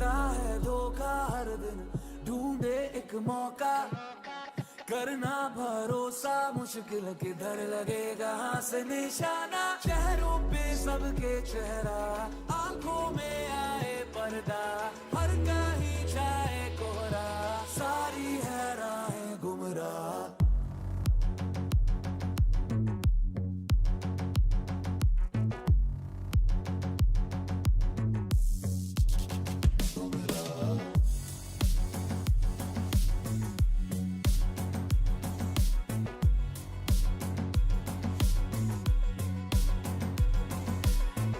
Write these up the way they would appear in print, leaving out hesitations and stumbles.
देता है धोखा हर दिन, ढूंढे एक मौका, करना भरोसा मुश्किल किधर लगेगा हाथ से निशाना। चेहरों पे सबके चेहरा, आंखों में आए पर्दा, हर कहीं जाए कोहरा, सारी है राहें गुमराह।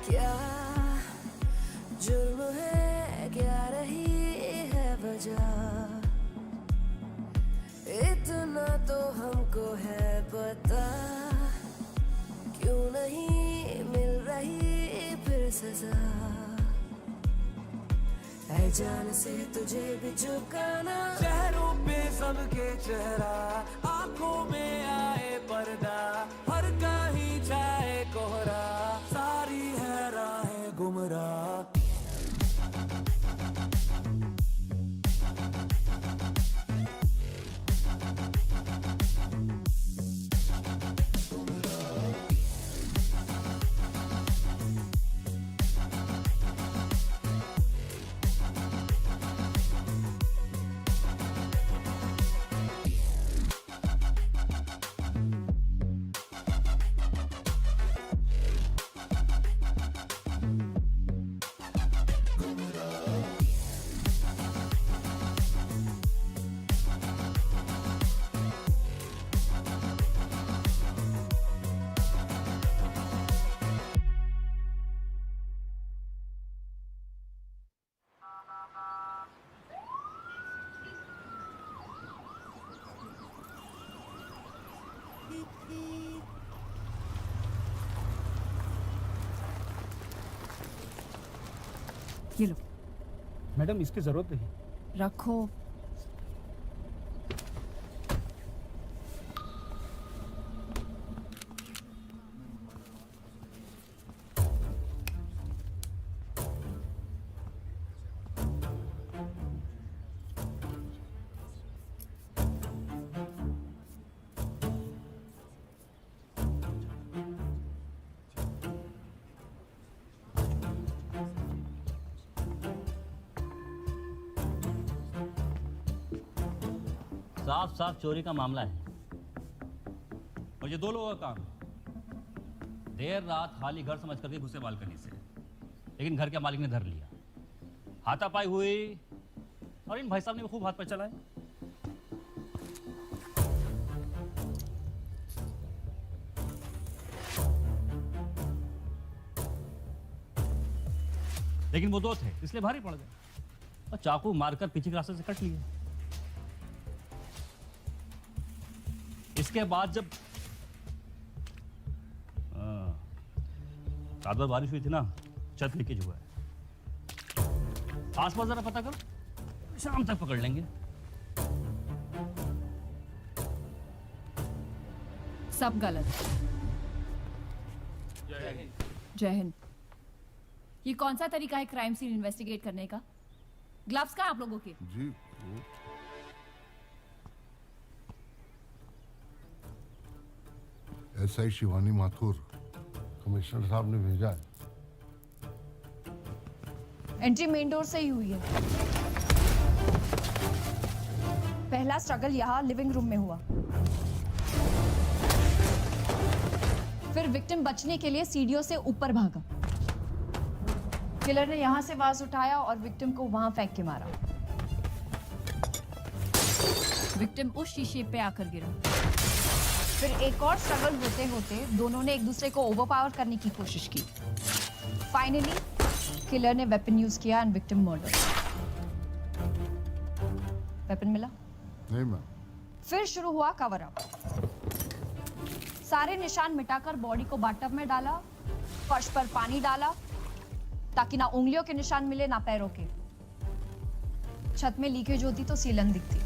क्या जुर्म है, क्या रही है वजह, इतना तो हमको है पता, क्यों नहीं मिल रही फिर सजा। है जान से तुझे भी झुकाना, चेहरों पे सबके चेहरा, आंखों में आए पर्दा, हर कहीं जाए कोहरा, सारी है राहें गुमराह। ये लो। मैडम इसकी जरूरत नहीं। रखो। साफ साफ चोरी का मामला है और ये दो लोगों का काम है। देर रात खाली घर समझ करके घुसे बालकनी से, लेकिन घर के मालिक ने धर लिया। हाथापाई हुई और इन भाई साहब ने खूब हाथ पर चलाए। लेकिन वो दो थे इसलिए भारी पड़ गए और चाकू मारकर पीछे के रास्ते से कट लिए। इसके बाद जब रात भर बारिश हुई थी ना, छत लीकेज हुआ है। आसपास जरा पता करो, शाम तक पकड़ लेंगे। सब गलत। जय हिंद। ये कौन सा तरीका है क्राइम सीन इन्वेस्टिगेट करने का? ग्लव्स कहाँ आप लोगों के? जी एसआई शिवानी माथुर कमिश्नर साहब ने भेजा है। एंट्री मेन डोर से ही हुई है। पहला स्ट्रगल यहाँ लिविंग रूम में हुआ, फिर विक्टिम बचने के लिए सीढ़ियों से ऊपर भागा। किलर ने यहां से वाज उठाया और विक्टिम को वहां फेंक के मारा। विक्टिम उस शीशे पे आकर गिरा। फिर एक और स्ट्रगल होते होते दोनों ने एक दूसरे को ओवरपावर करने की कोशिश की। फाइनली किलर ने वेपन यूज किया एंड विक्टिम मर्डर। वेपन मिला? नहीं मैम। फिर शुरू हुआ कवर अप। सारे निशान मिटाकर बॉडी को बाथटब में डाला, फर्श पर पानी डाला ताकि ना उंगलियों के निशान मिले ना पैरों के। छत में लीकेज होती तो सीलन दिखती।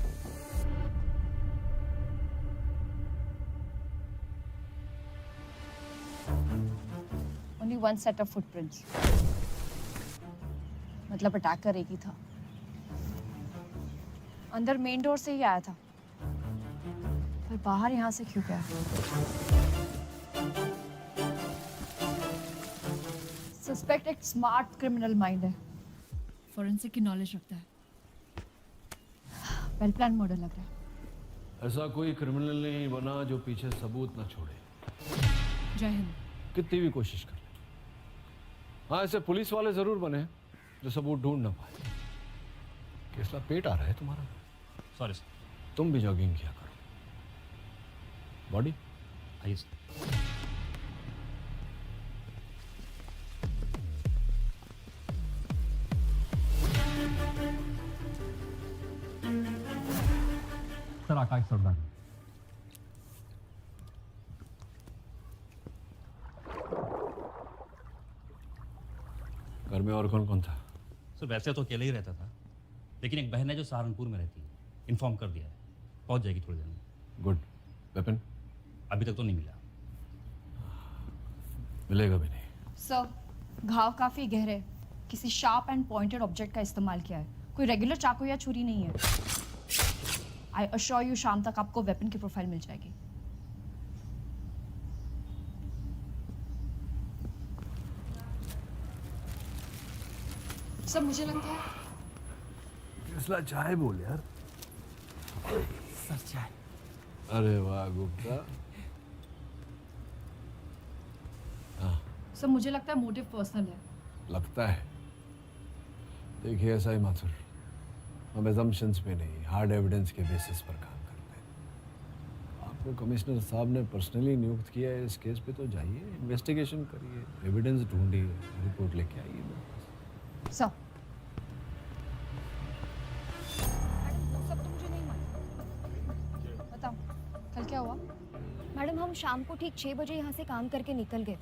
Only one set of footprints. मतलब अटैकर एक ही था। अंदर मेन डोर से ही आया था, पर बाहर यहाँ से क्यों गया? सस्पेक्ट एक स्मार्ट क्रिमिनल माइंड है, फोरेंसिक की नॉलेज रखता है। वेल प्लान मर्डर लग रहा है। ऐसा कोई क्रिमिनल नहीं बना जो पीछे सबूत न छोड़े, जय हिंद। कितनी भी कोशिश कर ले। हाँ, ऐसे पुलिस वाले जरूर बने जो सबूत ढूंढ ना पाए। केसला पेट आ रहा है तुम्हारा। Sorry sir. तुम भी जॉगिंग किया करो। बॉडी आइए सर। सर आकाश सरदार। घर में और कौन कौन था? सर वैसे तो अकेले ही रहता था, लेकिन एक बहन है जो सहारनपुर में रहती है, इन्फॉर्म कर दिया है, पहुंच जाएगी थोड़ी देर में। गुड। वेपन अभी तक तो नहीं मिला। मिलेगा भी नहीं। सर, घाव काफी गहरे है। किसी शार्प एंड पॉइंटेड ऑब्जेक्ट का इस्तेमाल किया है, कोई रेगुलर चाकू या छुरी नहीं है। आई अश्योर यू शाम तक आपको वेपन की प्रोफाइल मिल जाएगी। सर मुझे लगता है केसला चाय बोल यार। सर चाय। अरे वाह गुप्ता। सर मुझे लगता है मोटिव पर्सनल है। लगता है। देखिए ऐसा ही माथुर, हम एजम्पशंस पे नहीं, हार्ड एविडेंस के बेसिस पर काम करते हैं। आपको कमिश्नर साहब ने पर्सनली नियुक्त किया है इस केस पे, तो जाइए, इन्वेस्टिगेशन करिए, एविडेंस ढूंढिए, रिपोर्ट लेके आइए मेरे पास। सर सब तो मुझे नहीं मालूम। बताओ कल क्या हुआ? मैडम हम शाम को ठीक 6 बजे यहाँ से काम करके निकल गए।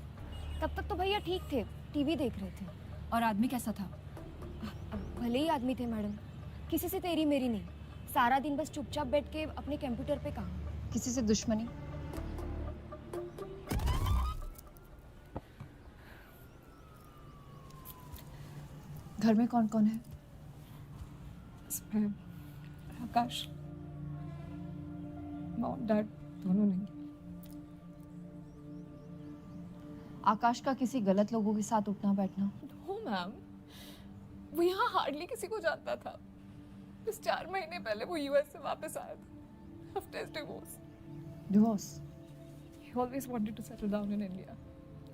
तब तक तो भैया ठीक थे, टीवी देख रहे थे। और आदमी कैसा था? अब भले ही आदमी थे मैडम, किसी से तेरी मेरी नहीं, सारा दिन बस चुपचाप बैठ के अपने कंप्यूटर पे काम। किसी से दुश्मनी? घर में कौन कौन है? इसमें आकाश, मॉम डैड दोनों नहीं। आकाश का किसी गलत लोगों के साथ उठना बैठना? नो मैम, वो यहाँ हार्डली किसी को जानता था। बस 4 महीने पहले वो यूएस से वापस आया था after his divorce. Divorce? He always wanted to settle down in India.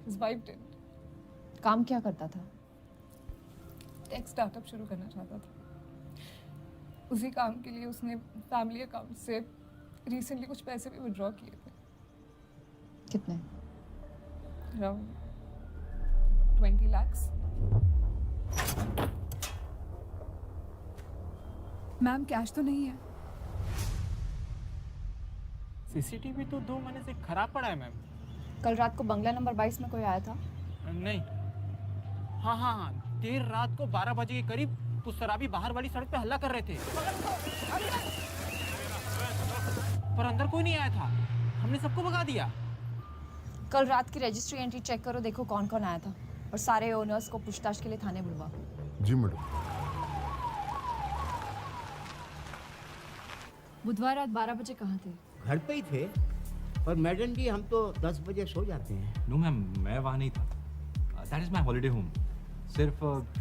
His wife didn't. काम क्या करता था? टेक स्टार्टअप शुरू करना चाहता था। उसी काम के लिए उसने फैमिली अकाउंट से रिसेंटली कुछ पैसे भी विड्रॉ किए थे। कितने? Around 20 lakhs। मैम कैश तो नहीं है। सीसीटीवी तो 2 महीने से खराब पड़ा है मैम। कल रात को बंगला नंबर 22 में कोई आया था? नहीं। हाँ, देर रात को 12 बजे के करीब कुछ शराबी बाहर वाली सड़क पे हल्ला कर रहे थे, पर अंदर कोई नहीं आया था। हमने सबको भगा दिया। कल रात की रजिस्ट्री एंट्री चेक करो, देखो कौन कौन आया था, और सारे ओनर्स को पूछताछ के लिए थाने बुलवा। जी मैडम। बुधवार रात 12 बजे कहाँ थे? घर पे ही थे, पर मैडम जी हम तो 10 बजे सो जाते हैं। नो मैम, मैं वहाँ नहीं था। That is my holiday home. सिर्फ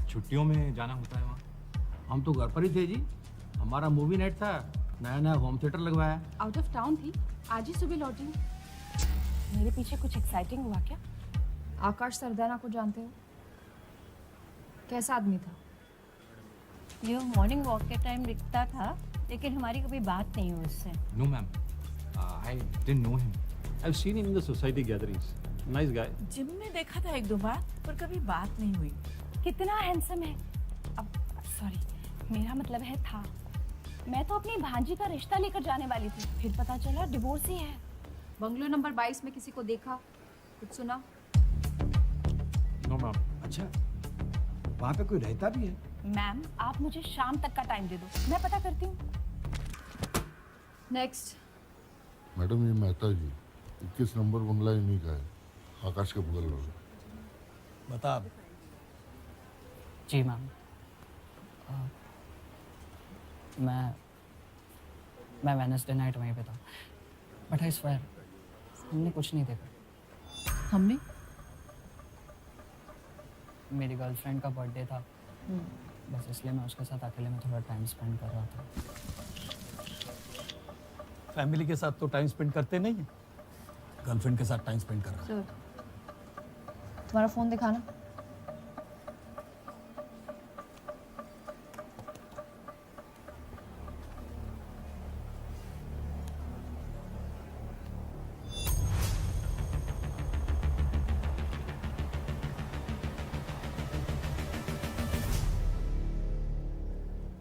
छुट्टियों में जाना होता है वहाँ। हम तो घर पर ही थे जी, हमारा मूवी नाइट था, नया नया होम थिएटर लगवाया। आउट ऑफ टाउन थी, आज ही सुबह लौटी। मेरे पीछे कुछ एक्साइटिंग हुआ क्या? आकाश सरदाना को जानते हो? कैसा आदमी था? ये मॉर्निंग वॉक के टाइम दिखता था, लेकिन हमारी कभी बात नहीं हुई उससे। No ma'am, I didn't know him. I have seen him in the society gatherings. Nice guy. Gym में देखा था 1-2 बार, पर कभी बात नहीं हुई। कितना हैंडसम है। अब सॉरी, मेरा मतलब है था। मैं तो अपनी भांजी का रिश्ता लेकर जाने वाली थी, फिर पता चला डिवोर्स ही है। बंगलो नंबर 22 में किसी को देखा, कुछ सुना? No ma'am. अच्छा, वहाँ पे कोई रहता भी है? मैम आप मुझे शाम तक का टाइम दे दो, मैं पता करती हूँ। नेक्स्ट। मैडम ये मेहता जी 21 नंबर बंगला इन्हीं का है, आकाश के बगल में। बता अब। जी मैम। मैं वेडनेसडे नाइट वहीं पे था, बट आई स्वेयर हमने कुछ नहीं देखा। हमने? मेरी गर्लफ्रेंड का बर्थडे था, बस इसलिए मैं उसके साथ अकेले में थोड़ा टाइम स्पेंड कर रहा था। फैमिली के साथ तो टाइम स्पेंड करते नहीं हैं, गर्लफ्रेंड के साथ टाइम स्पेंड कर रहा है। सर, तुम्हारा फोन दिखाना।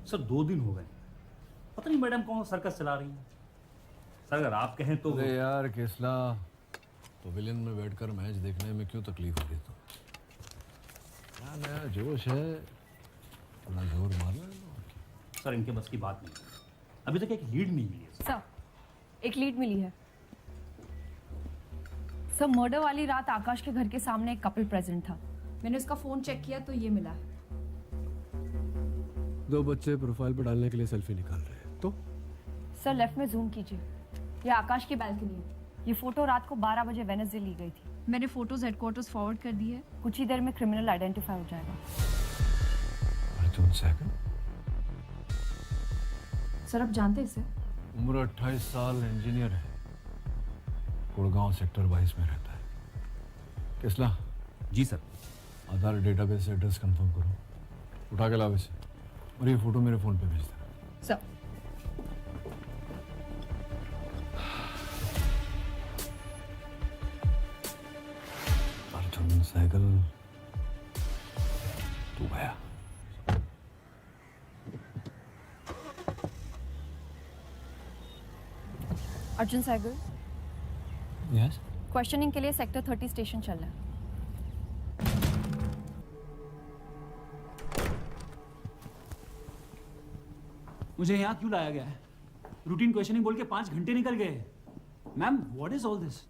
सर 2 दिन हो गए, पता नहीं मैडम कौन सर्कस चला रही है। सर अगर आप कहें तो। अरे यार केसला, तो विलेन में बैठकर मैच देखने में क्यों तकलीफ हो रही? तो नया नया जोश है, थोड़ा जोर मार ले। सर इनके बस की बात नहीं, अभी तक एक लीड नहीं मिली है सर, एक लीड मिली है। सर, मर्डर वाली रात आकाश के घर के सामने एक कपल प्रेजेंट था। मैंने उसका फोन चेक किया तो ये मिला है। 2 बच्चे प्रोफाइल पर डालने के लिए सेल्फी निकाल रहे हैं तो? सर, लेफ्ट में जूम कीजिए, ये आकाश की बैल्कनी है। ये फोटो रात को 12 बजे वेडनेसडे ली गई थी। मैंने फोटोज हेडक्वार्टर्स फॉरवर्ड कर दी है, कुछ ही देर में क्रिमिनल आइडेंटिफाई हो जाएगा। अर्जुन सहगल? सर, आप जानते हैं इसे? उम्र 28 साल, इंजीनियर है, गुड़गांव सेक्टर 22 में रहता है। केसला? जी सर। आधार डेटाबेस से एड्रेस कंफर्म करो, उठा के लाओ इसे, और ये फोटो मेरे फोन पे भेज देना। सर, अर्जुन सहगल तू गया। अर्जुन सहगल, यस? क्वेश्चनिंग के लिए सेक्टर 30 स्टेशन चल रहा है। मुझे यहाँ क्यों लाया गया है? रूटीन क्वेश्चनिंग बोल के 5 घंटे निकल गए। Ma'am, what is all this?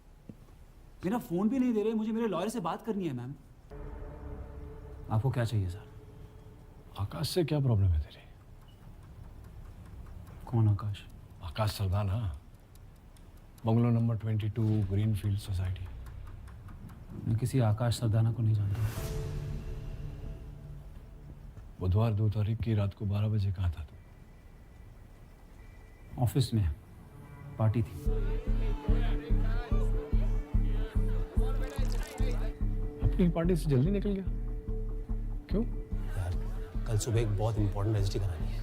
मेरा फोन भी नहीं दे रहे, मुझे मेरे लॉयर से बात करनी है। मैम, आपको क्या चाहिए सर? आकाश से क्या प्रॉब्लम है तेरी? कौन Akash? Akash Sardana, bungalow number 22, greenfield society. मैं किसी आकाश सरदाना को नहीं जानता। बुधवार 2 तारीख की रात को 12 बजे कहाँ था तू? ऑफिस में पार्टी थी। अपनी पार्टी से जल्दी निकल गया क्यों? यार कल सुबह एक बहुत इंपॉर्टेंट रजिस्ट्री करानी है।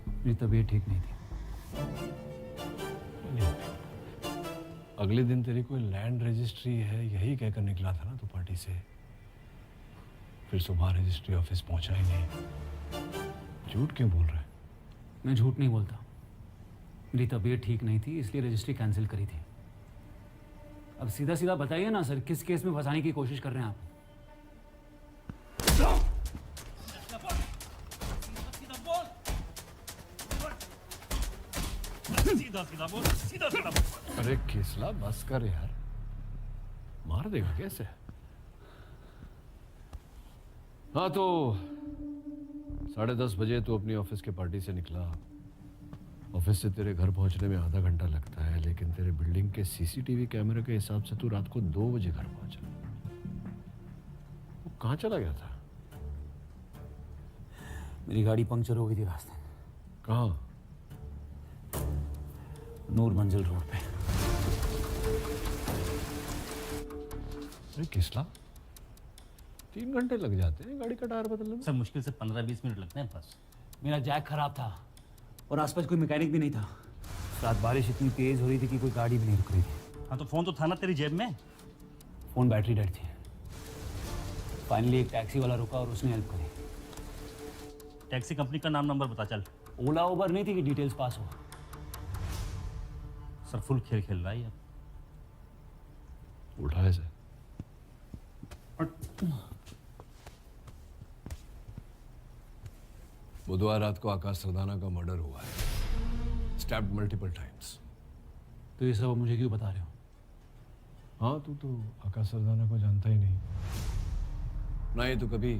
मेरी तबीयत ठीक नहीं थी। अगले दिन तेरी कोई लैंड रजिस्ट्री है यही कहकर निकला था ना तू पार्टी से? फिर सुबह रजिस्ट्री ऑफिस पहुंचा ही नहीं। झूठ क्यों बोल रहा है? मैं झूठ नहीं बोलता, मेरी तबीयत ठीक नहीं थी इसलिए रजिस्ट्री कैंसिल करी थी। अब सीधा सीधा बताइए ना सर, किस केस में फंसाने की कोशिश कर रहे हैं आप? सीधा सीधा बोल, सीधा सीधा बोल। अरे केसला बस कर यार, मार देगा कैसे? हाँ तो 10:30 बजे तू अपनी ऑफिस के पार्टी से निकला। ऑफिस से तेरे घर पहुंचने में आधा घंटा लगता है, लेकिन तेरे बिल्डिंग के सीसीटीवी कैमरे के हिसाब से तू रात को 2 बजे घर पहुंचा। वो कहाँ चला गया था? मेरी गाड़ी पंक्चर हो गई थी रास्ते। कहाँ? नूर मंजिल रोड पे। अरे किसला 3 घंटे लग जाते हैं गाड़ी का टायर बदलने में? सर मुश्किल से 15-20 मिनट लगते हैं बस। मेरा जैक खराब था और आसपास कोई मैकेनिक भी नहीं था। रात बारिश इतनी तेज हो रही थी कि कोई गाड़ी भी नहीं रुक रही थी। हाँ तो फोन तो था ना तेरी जेब में? फोन बैटरी डेड थी। फाइनली एक टैक्सी वाला रुका और उसने हेल्प करी। टैक्सी कंपनी का नाम नंबर बता चल। ओला उबर नहीं थी कि डिटेल्स पास हो। सर फुल खेल खेल रहा है अब। उठाए से बुधवार रात को आकाश सरदाना का मर्डर हुआ है, स्टैब्ड मल्टीपल टाइम्स। तो ये सब मुझे क्यों बता रहे हो? हाँ तू तो आकाश सरदाना को जानता ही नहीं, ना ही तो कभी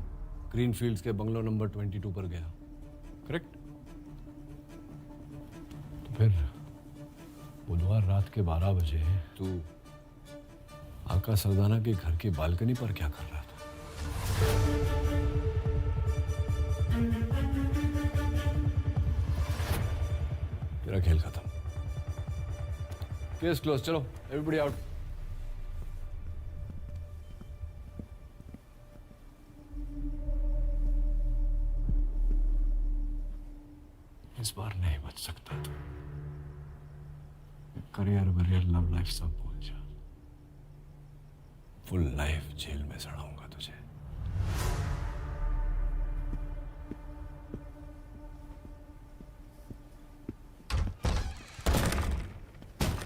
ग्रीनफील्ड्स के बंगलो नंबर 22 पर गया। करेक्ट? तो फिर बुधवार रात के 12 बजे तू आका सरदाना के घर की बालकनी पर क्या कर रहा था? तेरा खेल खत्म। Case close. चलो एवरीबॉडी आउट। इस बार नहीं बच सकता तू। करियर वरियर लव लाइफ सब भूल जा। फुल लाइफ जेल में सड़ाऊंगा तुझे।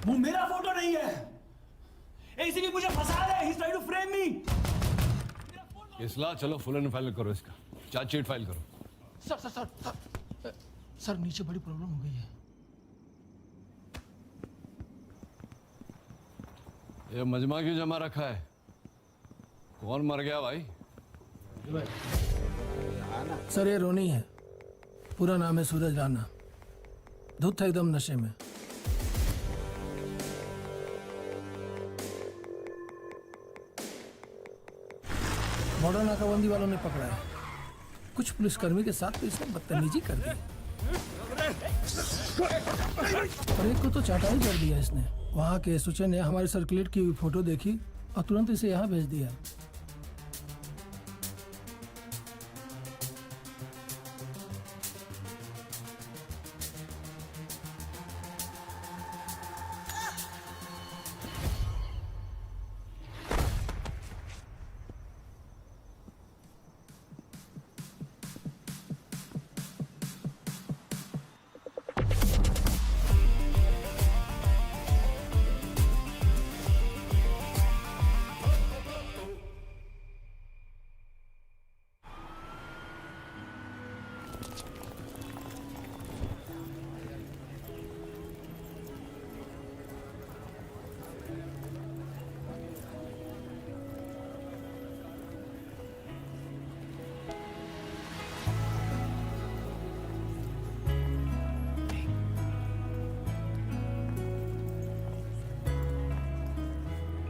वो मेरा फोटो नहीं है। एसीपी मुझे फंसा रहा है। He's trying to frame me. इसला चलो फुल एंड फाइल करो इसका। चार्जशीट फाइल करो। Sir sir sir sir sir नीचे बड़ी प्रॉब्लम हो गई है। ये मजमा क्यों जमा रखा है? कौन मर गया भाई? सर ये रोनी है। पूरा नाम है सूरज राणा। धुत था एकदम नशे में। मॉडर्न नाकाबंदी वालों ने पकड़ा है। कुछ पुलिसकर्मी के साथ तो इसने बदतमीजी कर दी और एक को तो चाटाई कर दिया इसने। वहाँ के एसोचे ने हमारी सर्कुलेट की हुई फोटो देखी और तुरंत इसे यहाँ भेज दिया।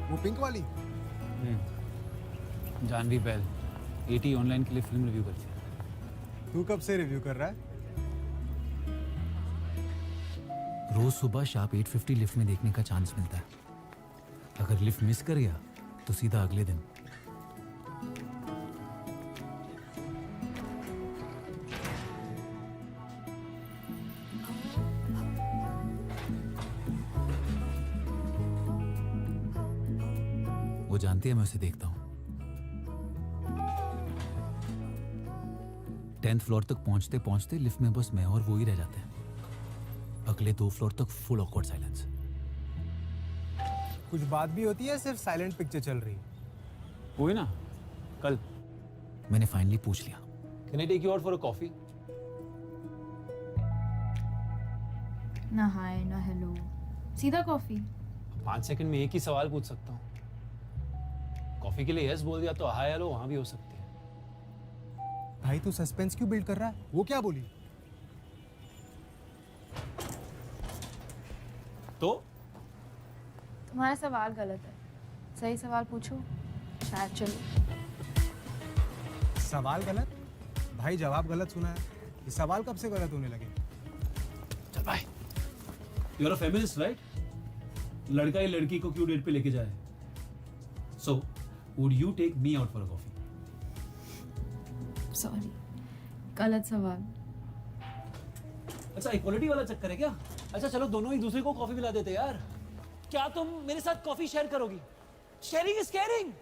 वो पिंक वाली? जानवी बैल एटी ऑनलाइन के लिए फिल्म रिव्यू करती है। तू कब से रिव्यू कर रहा है? रोज सुबह शार्प 8:50 लिफ्ट में देखने का चांस मिलता है। अगर लिफ्ट मिस कर गया तो सीधा अगले दिन। वो जानती है मैं उसे देखता हूं। 10th फ्लोर तक पहुंचते पहुंचते लिफ्ट में बस मैं और वो ही रह जाते हैं। अगले 2 फ्लोर तक फुल ऑकवर्ड साइलेंस। कुछ बात भी होती है, सिर्फ साइलेंट पिक्चर चल रही? हुई ना कल। मैंने फाइनली पूछ लिया। Can I take you out for a coffee? ना हाय ना हेलो, सीधा कॉफी। 5 सेकंड में एक ही सवाल पूछ सकता हूँ। कॉफी के लिए यस बोल दिया तो हाय हेलो वहां भी हो सकती है। भाई तू सस्पेंस क्यों बिल्ड कर रहा है? वो क्या बोली? तो तुम्हारा सवाल गलत है। सही सवाल पूछो, शायद चलो। सवाल गलत? भाई जवाब गलत सुना है। ये सवाल कब से गलत होने लगे? चल भाई। You are a feminist right? लड़का या लड़की को क्यों डेट पे लेके जाए? So would you take me out for a coffee? Sorry, गलत सवाल। अच्छा इक्वालिटी वाला चक्कर है क्या? अच्छा चलो दोनों एक दूसरे को कॉफी पिला देते यार। क्या तुम मेरे साथ कॉफी शेयर करोगी? Sharing is caring.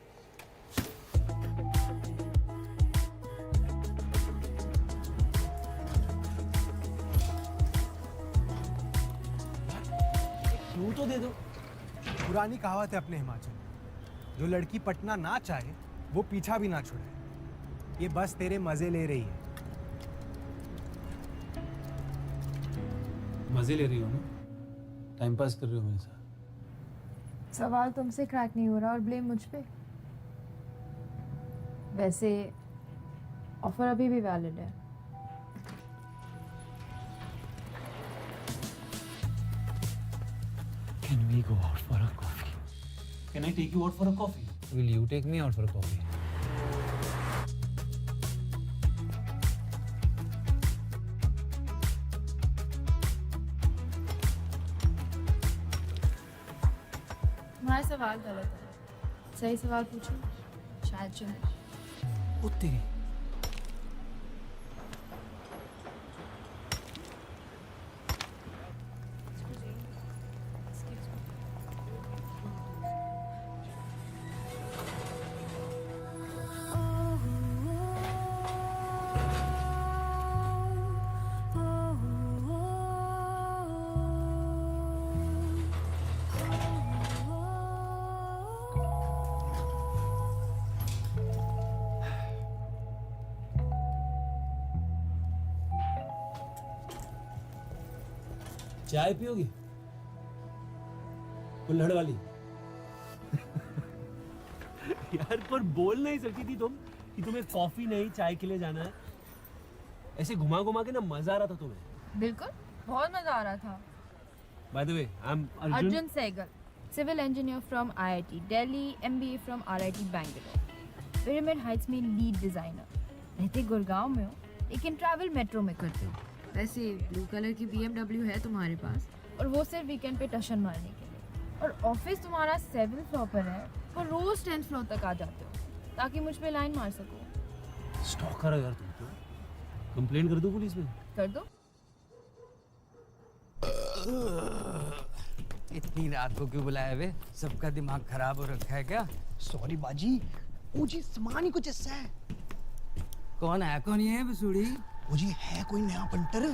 क्यों तो दे दो। पुरानी कहावत है अपने हिमाचल, जो लड़की पटना ना चाहे वो पीछा भी ना छोड़े। ये बस तेरे मजे ले रही है। मजे ले रही हो ना? टाइम पास कर रही हो मेरे साथ। सवाल तुमसे क्रैक नहीं हो रहा और ब्लेम मुझ पे। वैसे ऑफर अभी भी वैलिड है। Can we go out for a coffee? Can I take you out for a coffee? Will you take me out for a coffee? तुम्हारा सवाल गलत है, सही सवाल पूछो, शायद चले। ओ तेरी। चाय पियोगी? कुल्हड़ वाली। यार पर बोल नहीं सकती थी तुम कि तुम्हें कॉफी नहीं चाय के लिए जाना है। ऐसे घुमा घुमा के ना मजा आ रहा था तुम्हें। बिल्कुल, बहुत मजा आ रहा था। By the way, I am Arjun Sehgal, civil engineer from IIT Delhi, MBA from RIT Bangalore, Pyramid Heights में लीड डिजाइनर। रहते गुड़गांव में हो लेकिन ट्रैवल मेट्रो में करते हो। वैसे ब्लू कलर की BMW है तुम्हारे पास, और वो सिर्फ वीकेंड पे टशन मारने के लिए। और ऑफिस तुम्हारा 7th फ्लोर पर है, और रोज 10th फ्लोर तक आ जाते हो ताकि मुझ पे लाइन मार सको। स्टॉकर हो यार तुम तो। कंप्लेंट कर दो पुलिस में। कर दो। इतनी रात को क्यों बुलाया वे? सबका दिमाग खराब हो रखा है क्या? सॉरी बाजी, मुझे सामान ही कुछ ऐसा है। कौन है? कौन ये है बसूड़ी? मुझे है कोई नया पंटर।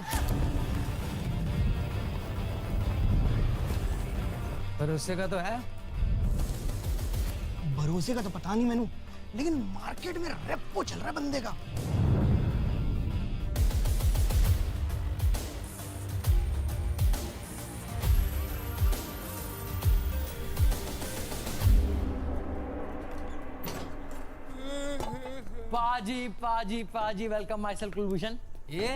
भरोसे का तो है। भरोसे का तो पता नहीं मैनू, लेकिन मार्केट में रेपो चल रहा है बंदे का। पाजी पाजी पाजी, वेलकम माय सेल्फ कुलभूषण। ये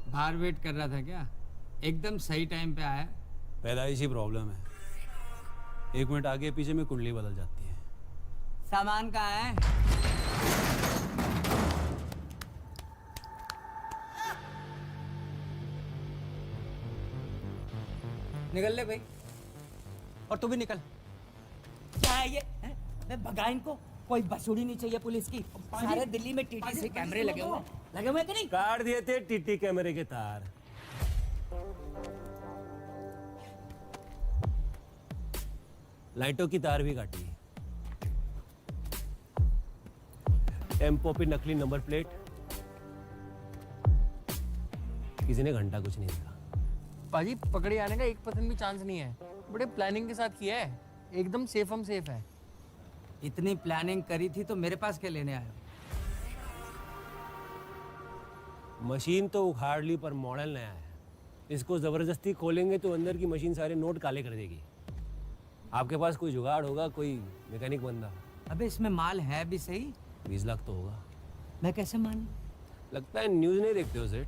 बाहर वेट कर रहा था क्या? एकदम सही टाइम पे आया। पैदाइशी प्रॉब्लम है, 1 मिनट आगे पीछे में कुंडली बदल जाती है। सामान कहाँ है? निकल ले भाई, और तू भी निकल। क्या है ये? मैं भगा इनको। कोई बसूड़ी नहीं चाहिए पुलिस की। सारे दिल्ली में TTC कैमरे लगे हुए कि नहीं? काट दिए थे TT कैमरे के तार। लाइटों की तार भी काटी। टेम्पो पे नकली नंबर प्लेट। किसी ने घंटा कुछ नहीं देखा। पाजी पकड़े आने का 1% भी चांस नहीं है। बड़े प्लानिंग के साथ किया है, एकदम सेफ हम सेफ है। इतनी प्लानिंग करी थी तो मेरे पास क्या लेने आए हो? मशीन तो उखाड़ ली पर मॉडल नया है। इसको जबरदस्ती खोलेंगे तो अंदर की मशीन सारे नोट काले कर देगी। आपके पास कोई जुगाड़ होगा, कोई मैकेनिक बंदा? अबे इसमें माल है भी सही। 20 लाख तो होगा। मैं कैसे मानूं? लगता है न्यूज़ नहीं देखते हो सेठ।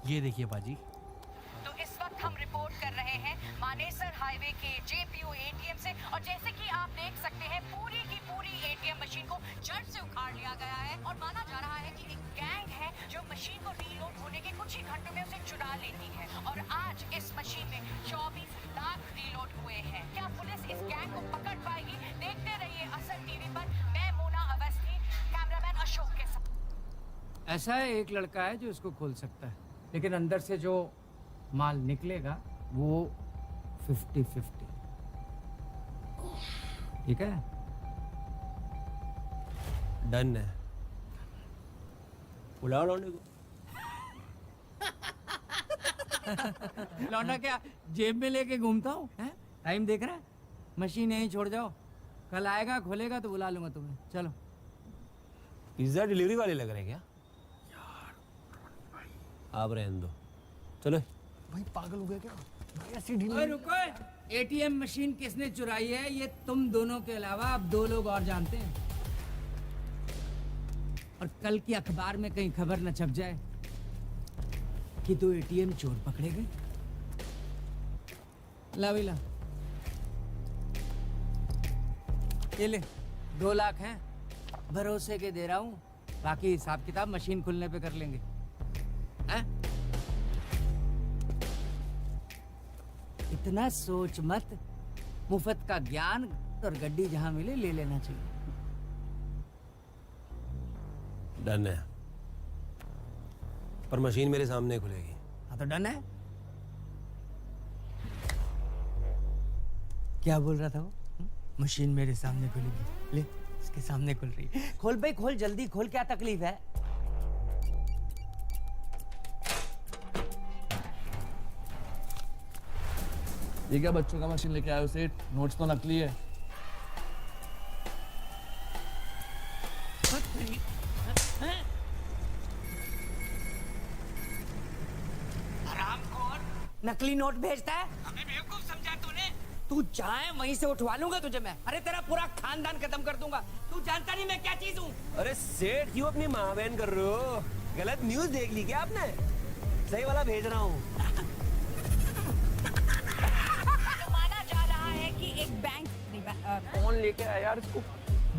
ये देखिए बाजी। तो इस वक्त हम रिपोर्ट कर रहे हैं मानेसर हाईवे के JPO ATM से, और जैसे कि आप देख सकते हैं पूरी की पूरी ATM मशीन को जड़ से उखाड़ लिया गया है। और माना जा रहा है कि एक गैंग है जो मशीन को रीलोड होने के कुछ ही घंटों में उसे चुरा लेती है। और आज इस मशीन में 24 लाख रीलोड हुए हैं। क्या पुलिस इस गैंग को पकड़ पाएगी? देखते रहिए असर टीवी पर। मैं मोना अवस्थी, कैमरामैन अशोक के साथ। ऐसा है, एक लड़का है जो इसको खोल सकता है, लेकिन अंदर से जो माल निकलेगा वो 50-50। ठीक है? डन है। बुलाओ लौंडे को। लौंडा क्या जेब में लेके घूमता हूँ? टाइम देख रहा है? मशीन यहीं छोड़ जाओ, कल आएगा खोलेगा तो बुला लूंगा तुम्हें। चलो। पिज्जा डिलीवरी वाले लग रहे हैं क्या? आप रहने दो, चलो। भाई पागल हो गया क्या? ऐसी ओए रुको, एटीएम मशीन किसने चुराई है ये तुम दोनों के अलावा अब 2 लोग और जानते हैं। और कल की अखबार में कहीं खबर न छप जाए कि 2 एटीएम चोर पकड़े गए। ला भी ला, ये ले 2 लाख हैं, भरोसे के दे रहा हूँ, बाकी हिसाब किताब मशीन खुलने पे कर लेंगे। हैं? इतना सोच मत, मुफ्त का ज्ञान और गड्डी जहां मिले ले लेना चाहिए। डन है, पर मशीन मेरे सामने खुलेगी। हाँ तो डन है। क्या बोल रहा था वो? मशीन मेरे सामने खुलेगी। ले, इसके सामने खुल रही है। खोल भाई खोल, जल्दी खोल, क्या तकलीफ है? ये क्या बच्चों का मशीन लेके आए हो सेठ? नोट्स तो नकली है। हरामखोर, नकली नोट भेजता है? हमें बेवकूफ समझा तूने? तू चाहे वहीं से उठवा लूंगा तुझे मैं। अरे तेरा पूरा खानदान खत्म कर दूंगा। तू जानता नहीं मैं क्या चीज हूँ। अरे सेठ, क्यों अपनी माँ बहन कर रहे हो? गलत न्यूज देख ली क्या आपने? सही वाला भेज रहा हूँ। तो माना जा रहा है कि एक बैंक फोन लेके आया यार, इसको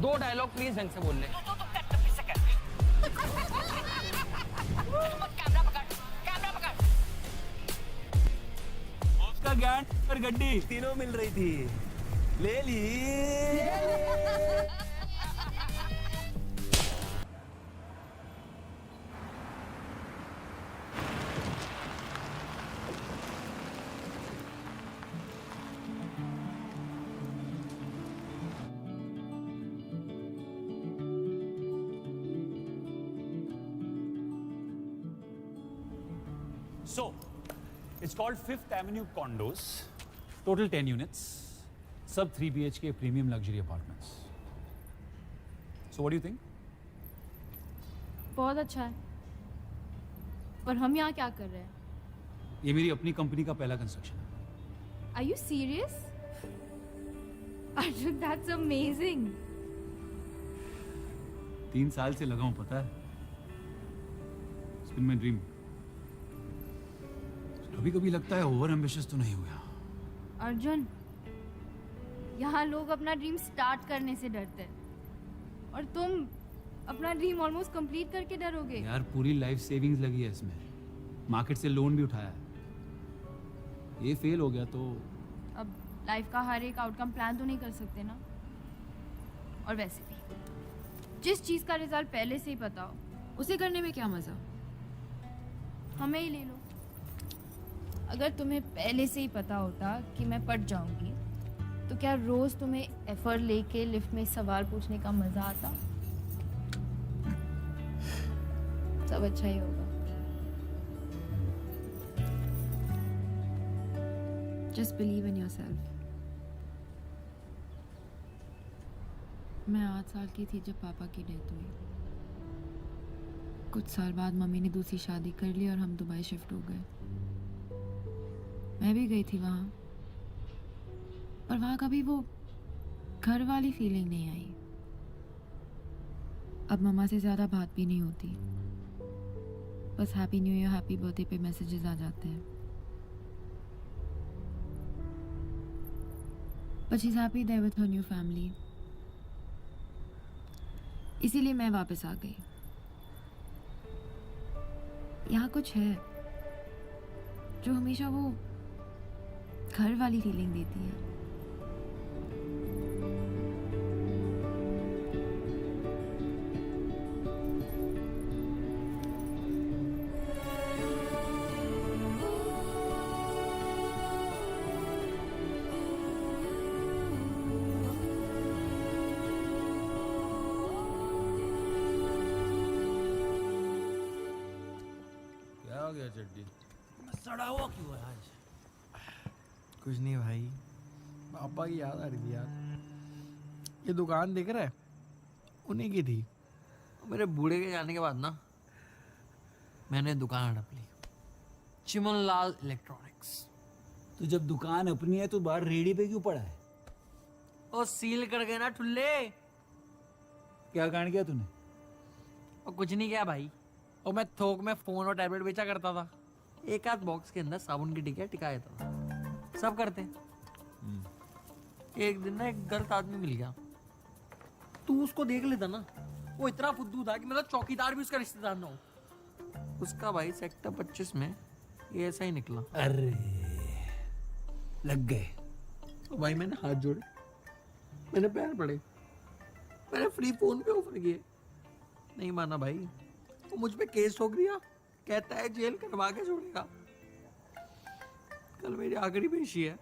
2 डायलॉग प्लीज ढंग से बोल ले। कैमरा पकड़, कैमरा पकड़। उसका ज्ञान पर गड्डी तीनों मिल रही थी, ले ली। So, it's called Fifth Avenue Condos. Total 10 units. Sub 3 BHK premium luxury apartments. So, what do you think? बहुत अच्छा है, पर हम यहाँ क्या कर रहे हैं? ये मेरी अपनी कंपनी का पहला कंस्ट्रक्शन है। Are you serious? Arjun, that's amazing. 3 साल से लगा हूँ, पता है? It's been my dream. कभी कभी लगता है ओवर एम्बिशियस तो नहीं हुआ। अर्जुन, यहाँ लोग अपना ड्रीम स्टार्ट करने से डरते हैं, और तुम अपना ड्रीम ऑलमोस्ट कंप्लीट करके डरोगे। यार पूरी लाइफ सेविंग्स लगी है इसमें, मार्केट से लोन भी उठाया है। ये फेल हो गया तो अब लाइफ का हर एक आउटकम प्लान तो नहीं कर सकते ना। और वैसे भी जिस चीज़ का रिजल्ट पहले से ही पता हो, उसे करने में क्या मज़ा? हमें ही ले लो। अगर तुम्हें पहले से ही पता होता कि मैं पढ़ जाऊंगी, तो क्या रोज तुम्हें एफर्ट लेके लिफ्ट में सवाल पूछने का मजा आता? सब अच्छा ही होगा। Just believe in yourself. मैं 8 साल की थी जब पापा की डेथ हुई। कुछ साल बाद मम्मी ने दूसरी शादी कर ली और हम दुबई शिफ्ट हो गए। मैं भी गई थी वहाँ, पर वहाँ कभी वो घर वाली फीलिंग नहीं आई। अब मम्मा से ज़्यादा बात भी नहीं होती, बस happy new year, happy birthday पे मैसेजेस आ जाते हैं। But she is happy there with her new family. इसीलिए मैं वापस आ गई। यहाँ कुछ है जो हमेशा वो घर वाली फीलिंग देती है। क्या हो गया चड्डी? सड़ा हुआ क्यों है आज? कुछ नहीं भाई, पापा की याद आ रही थी यार। ये दुकान दिख रहा है, उन्हीं की थी। मेरे बूढ़े के जाने के बाद ना मैंने दुकान हड़प ली, चिमनलाल इलेक्ट्रॉनिक्स। तो जब दुकान अपनी है तो बाहर रेडी पे क्यों पड़ा है? और सील कर गए ना ठुल्ले। क्या कांड किया तूने? और कुछ नहीं किया भाई, और मैं थोक में फोन और टैबलेट बेचा करता था। एक आध बॉक्स के अंदर साबुन की टिकिया टिकाया था, सब करते। एक दिन ना एक गलत आदमी मिल गया, तू उसको देख लेता ना, वो इतना फुद्दू था कि मतलब चौकीदार भी उसका रिश्तेदार ना हो। उसका भाई सेक्टर 25 में ये ऐसा ही निकला। अरे लग गए। तो भाई मैंने हाथ जोड़े, मैंने पैर पड़े, मैंने फ्री फोन पे ऑफर किए, नहीं माना भाई। वो मुझ पे केस ठोक दिया, कहता है जेल करवा के छोड़ेगा। कल मेरी आखिरी पेशी है,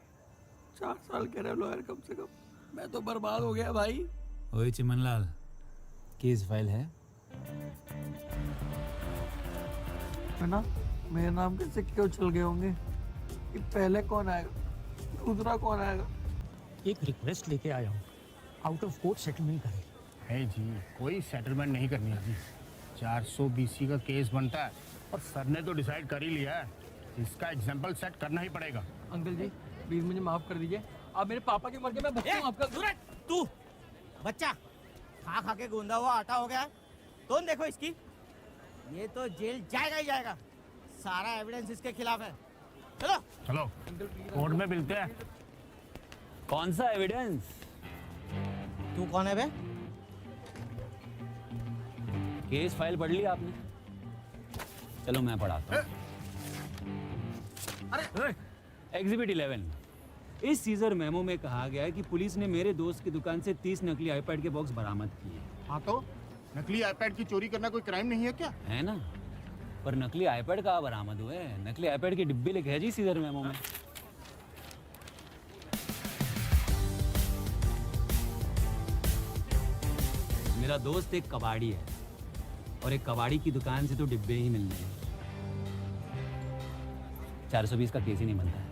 4 साल कह रहा है लॉयर कम से कम। मैं तो बर्बाद हो गया भाई। ओए चिमनलाल, केस फाइल है? है ना, मेरे नाम के सिक्के उछल गए होंगे कि पहले कौन आएगा, दूसरा कौन आएगा। एक रिक्वेस्ट लेके आया हूँ, आउट ऑफ कोर्ट सेटलमेंट करें। है जी, कोई सेटलमेंट नहीं करनी है जी। 420 का केस बनता है और सर ने तो डिसाइड कर ही लिया है, इसका एग्जाम्पल सेट करना ही पड़ेगा। अंकल जी प्लीज मुझे माफ कर दीजिए, आप मेरे पापा के मर के मैं बच्चा हूँ आपका। तू बच्चा खा खा के गूंदा हुआ आटा हो गया। तुम देखो इसकी, ये तो जेल जाएगा ही जाएगा, सारा एविडेंस इसके खिलाफ है। चलो चलो कोर्ट में मिलते हैं। कौन सा एविडेंस? तू कौन है बे? केस फाइल पढ़ लिया आपने? चलो मैं पढ़ाता हूँ। एग्जिबिट 11, इस सीजर मेमो में कहा गया है कि पुलिस ने मेरे दोस्त की दुकान से 30 नकली आईपैड के बॉक्स बरामद किए। हाँ तो नकली आईपैड की चोरी करना कोई क्राइम नहीं है क्या? है ना, पर नकली आईपैड कहाँ बरामद हुए? नकली आईपैड के डिब्बे लिखे हैं जी सीजर मेमो में। मेरा दोस्त एक कबाड़ी है और एक कबाड़ी की दुकान से तो डिब्बे ही मिलने हैं। 420 का केस ही नहीं बनता है।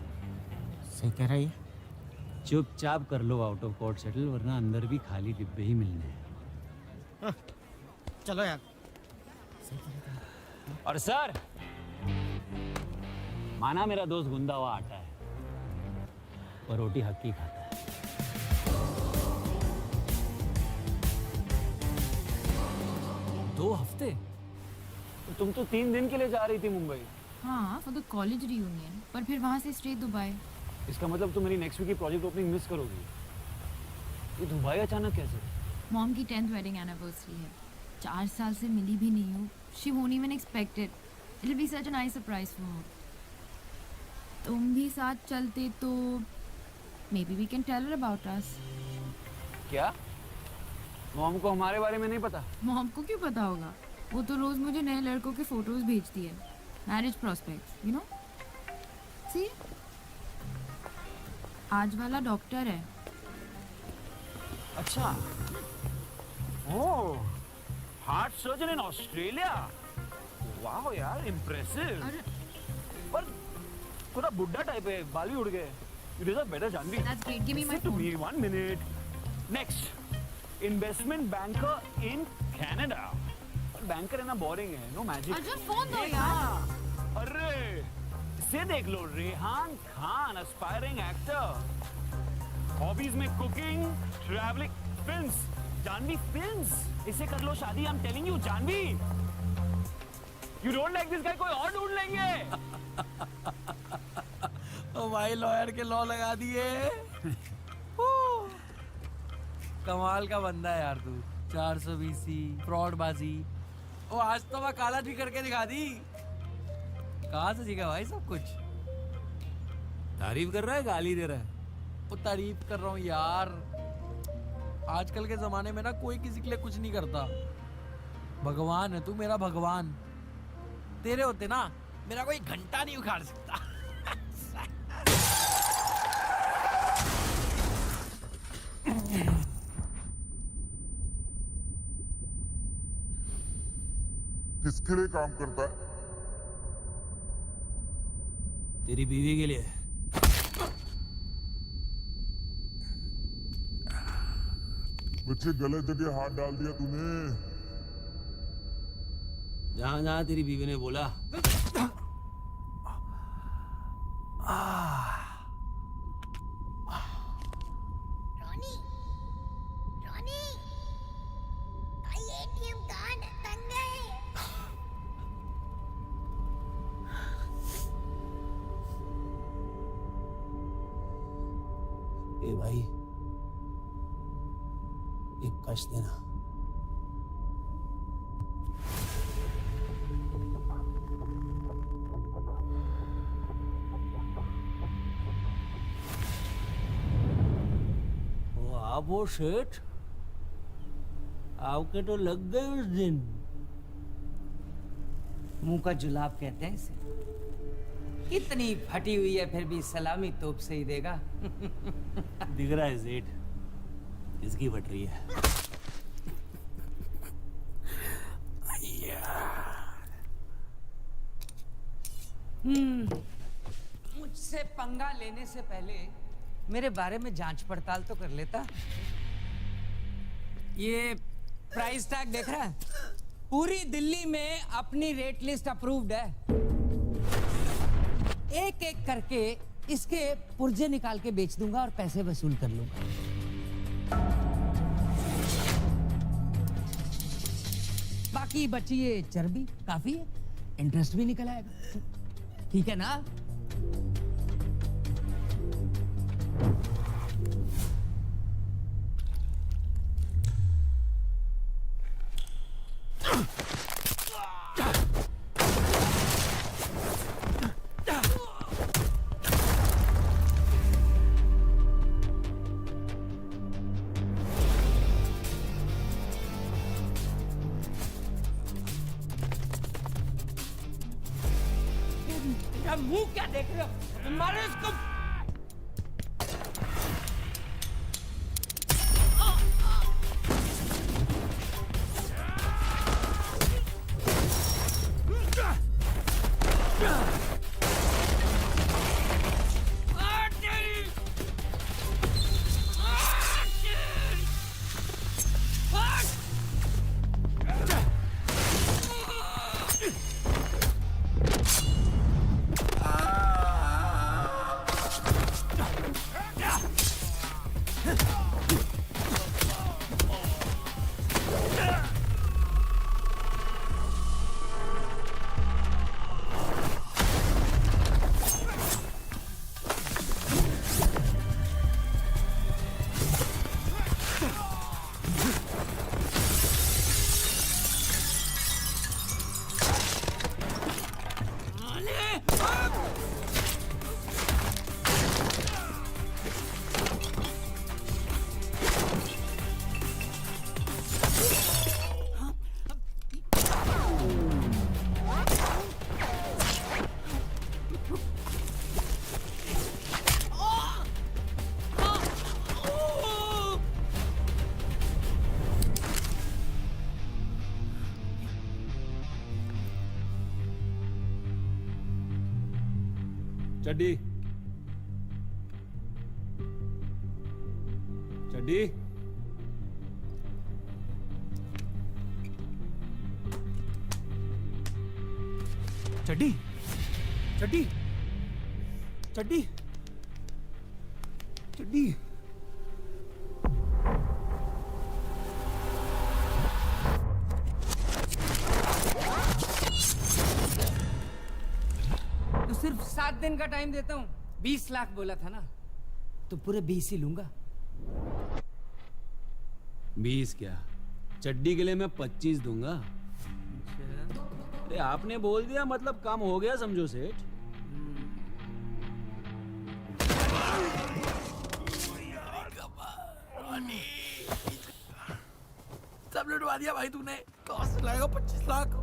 सही कह रहा है। चुपचाप कर लो आउट ऑफ कोर्ट सेटल, वरना अंदर भी खाली डिब्बे ही मिलने हैं। चलो यार। और सर, माना मेरा दोस्त गुंदा हुआ आटा है, पर रोटी हक्की खाता है। 2 हफ्ते? तो तुम तो 3 दिन के लिए जा रही थी मुंबई। हाँ, फॉर द कॉलेज रियूनियन, पर फिर वहाँ से स्ट्रेट दुबई। इसका मतलब तुम मेरी नेक्स्ट वीक की प्रोजेक्ट ओपनिंग मिस करोगी। ये दुबई अचानक कैसे? मॉम की 10th वेडिंग एनिवर्सरी है। 4 साल से मिली भी नहीं हूँ। She won't even expected. It will be such a nice surprise for her. तुम भी साथ चलते तो maybe we can tell her about us. क्या? मॉम को हमारे बारे में नहीं पता? मॉम को क्यों पता होगा? वो तो रोज मुझे नए लड़कों के फोटोज भेजती है, मैरिज प्रॉस्पेक्ट्स, यू नो। सी, आज वाला डॉक्टर है। अच्छा, ओह, हार्ट सर्जन इन ऑस्ट्रेलिया। वाह यार, इम्प्रेसिव। पर थोड़ा बुड्ढा टाइप है, बाल भी उड़ गए। You deserve better, Janvi. That's great. Give me my Sit to phone. me 1 minute. Next, investment banker in Canada. Banker है ना, बोरिंग है, नो मैजिक। अर्जुन फोन दो यार। अरे से देख लो, Rehan Khan, aspiring actor, hobbies में cooking, travelling, films. Janvi films, इसे कर लो शादी। I am telling you Janvi, you don't like this guy, कोई और ढूंढ लेंगे। ओ भाई, लॉयर के लॉ लगा दिए। कमाल का बंदा है यार तू। 420, फ्रॉडबाजी, ओ आज तो मैं काला भी करके दिखा दी। कहाँ से सीखा भाई सब कुछ? तारीफ कर रहा है, गाली दे रहा है? वो तारीफ कर रहा हूँ यार। आजकल के जमाने में ना कोई किसी के लिए कुछ नहीं करता। भगवान है तू, मेरा भगवान। तेरे होते ना मेरा कोई घंटा नहीं उखाड़ सकता। किसके लिए काम करता है? तेरी बीवी के लिए। बच्चे, गलत जगह हाथ डाल दिया तूने। जहां जहां तेरी बीवी ने बोला। ए भाई, एक कश देना। वो सेठ आपके तो लग गए उस दिन। मुंह का जुलाब कहते हैं इसे। कितनी फटी हुई है फिर भी सलामी तोप से ही देगा। दिख रहा है सेठ, इसकी फट रही है। मुझसे पंगा लेने से पहले मेरे बारे में जांच पड़ताल तो कर लेता। ये प्राइस टैग देख रहा है? पूरी दिल्ली में अपनी रेट लिस्ट अप्रूव्ड है। एक एक करके इसके पुर्जे निकाल के बेच दूंगा और पैसे वसूल कर लूंगा। बाकी बची ये चर्बी काफी है, इंटरेस्ट भी निकल आएगा। ठीक है ना? मुंह क्या देख रहे हो? मारो इसको। चड्डी चड्डी चड्डी चड्डी चड्डी चड्डी तो सिर्फ 7 दिन का टाइम देता हूँ। 20 लाख बोला था ना, तो पूरे 20 ही लूंगा। 20 क्या, चड्डी के लिए मैं 25 दूंगा। अरे आपने बोल दिया मतलब काम हो गया समझो सेठ। सब लुटवा दिया भाई तूने। कॉस्ट लगेगा 25 lakh.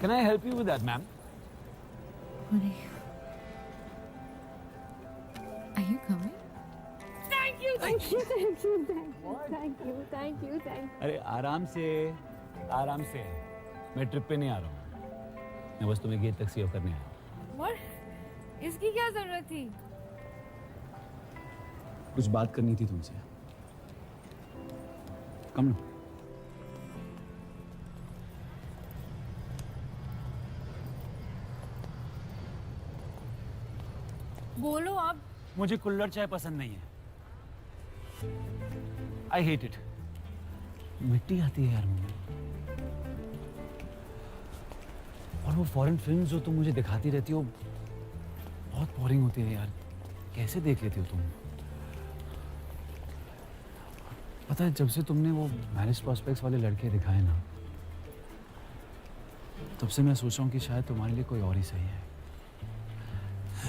Can I help you with that, ma'am? Are you coming? Thank you, thank you, thank you, thank you, thank you, thank you. अरे आराम से मैं ट्रिप पे नहीं आ रहा हूँ, मैं बस तुम्हें गेट तक सेव करने आया हूँ। What? इसकी क्या जरूरत थी? कुछ बात करनी थी तुमसे। कम लो। बोलो आप। मुझे कुल्हड़ चाय पसंद नहीं है। I hate it. मिट्टी आती है यार मुझे। और वो फॉरेन फिल्म्स जो तुम मुझे दिखाती रहती हो बहुत बोरिंग होती है यार। कैसे देख लेती हो तुम? पता है जब से तुमने वो मैरिज प्रॉस्पेक्ट्स वाले लड़के दिखाए ना, तब से मैं सोच रहा हूँ कि शायद तुम्हारे लिए कोई और ही सही है।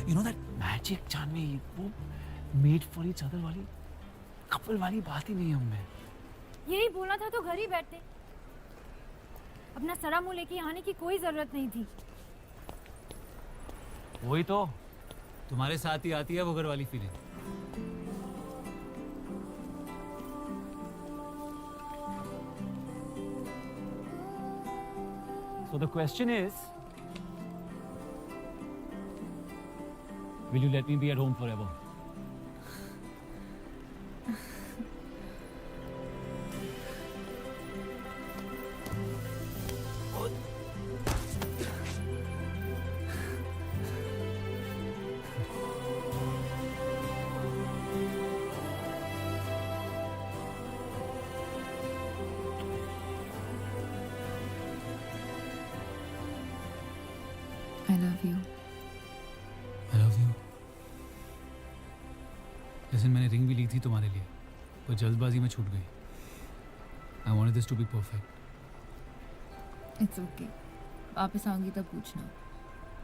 You know that magic, Janvi, वो made for each other वाली कपल वाली बात ही नहीं है उनमें। यही बोलना था तो घर ही बैठते। अपना सड़ा मुंह लेके आने की कोई जरूरत नहीं थी। वही तो तुम्हारे साथ ही आती है वो घर वाली feeling. So the question is, will you let me be at home forever? I love you. I love you. जैसे मैंने रिंग भी ली थी तुम्हारे लिए, पर जल्दबाजी में छूट गई। I wanted this to be perfect. It's okay. वापस आऊंगी तब पूछना,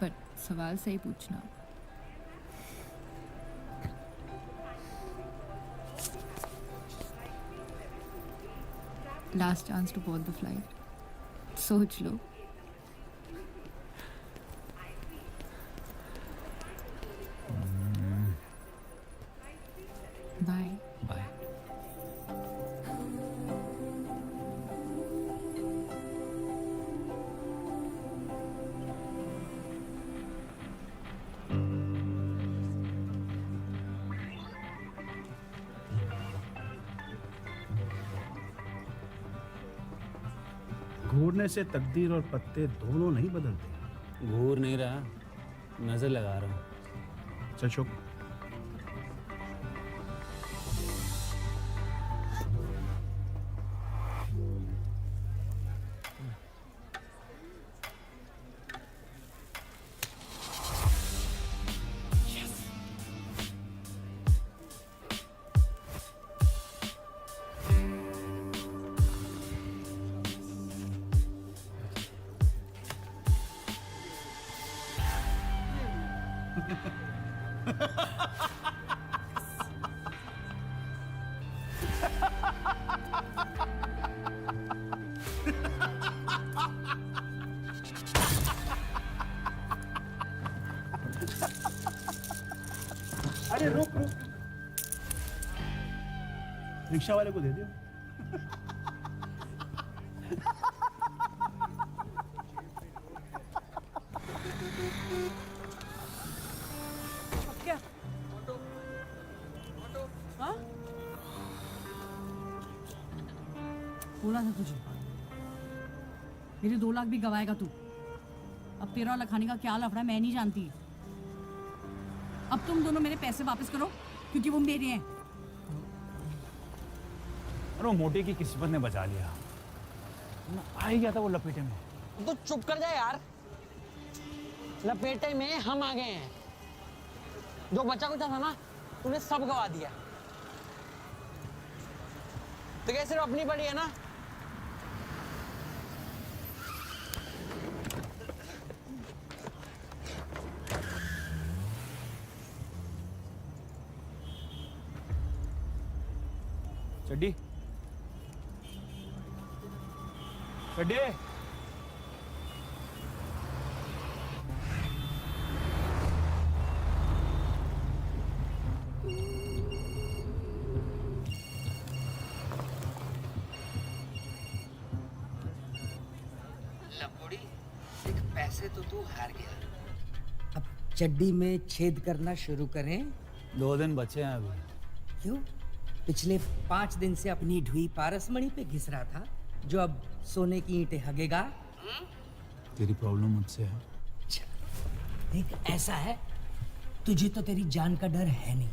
पर सवाल सही पूछना। Last chance to board the flight. सोच लो। Bye. Bye. घूरने से तकदीर और पत्ते दोनों नहीं बदलते। घूर नहीं रहा, नजर लगा रहा हूँ। चल शुक्र। अरे रुक रुक, रिक्शा वाले को दे दो। क्या? हाँ? बोला था तुझे, मेरे 2 लाख भी गवाएगा तू। अब तेरा और लखानी का क्या लफड़ा मैं नहीं जानती। अब तुम दोनों मेरे पैसे वापस करो, क्योंकि वो मेरे हैं। अरे वो मोटे की किस्मत ने बचा लिया, आ ही गया था वो लपेटे में। तो चुप कर जाए यार, लपेटे में हम आ गए हैं। जो बचा कुछ था ना, तूने सब गवा दिया। तो क्या सिर्फ अपनी पड़ी है ना? चड्डी चड्डी लंगोड़ी, देख पैसे तो तू हार गया। अब चड्डी में छेद करना शुरू करें। 2 दिन बचे हैं अभी। क्यों? पिछले 5 दिन से अपनी ढुई पारसमणि पे घिस रहा था, जो अब सोने की ईंटें हगेगा। तेरी प्रॉब्लम मुझसे है। देख ऐसा है, तुझे तो तेरी जान का डर है नहीं,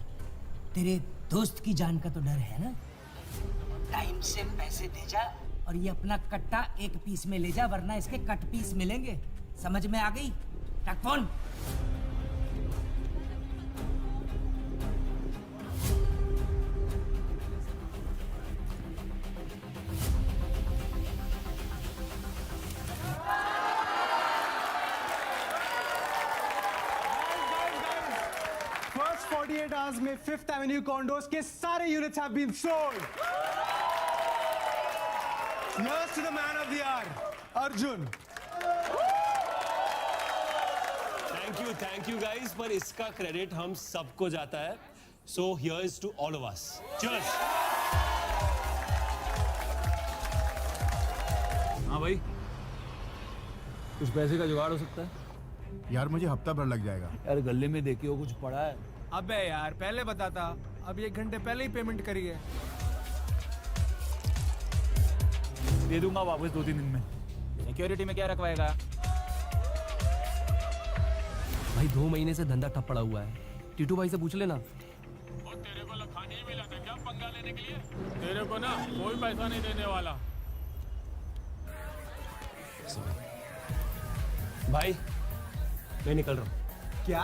तेरे दोस्त की जान का तो डर है ना। टाइम से पैसे दे जा और ये अपना कट्टा 1 पीस में ले जा, वरना इसके कट पीस मिलेंगे। समझ में आ गई? रख फोन। First 48 hours में 5th Avenue condos के सारे units have been sold. Here's to the man of the hour, Arjun. Thank you guys, पर इसका क्रेडिट हम सबको जाता है। So here is to all of us. Cheers. हाँ भाई, कुछ पैसे का जुगाड़ हो सकता है? यार मुझे हफ्ता भर लग जाएगा। यार गले में देखिए वो कुछ पड़ा है। अबे यार पहले बताता, अब 1 घंटे पहले ही पेमेंट करी है। दे दूंगा वापस 2-3 दिन में। सिक्योरिटी में क्या रखवाएगा? भाई 2 महीने से धंधा ठप पड़ा हुआ है। टीटू भाई से पूछ लेना। तेरे को लखानी ही मिला था क्या पंगा लेने के लिए? तेरे को ना कोई पैसा नहीं देने वाला। भाई मैं निकल रहा हूँ। क्या?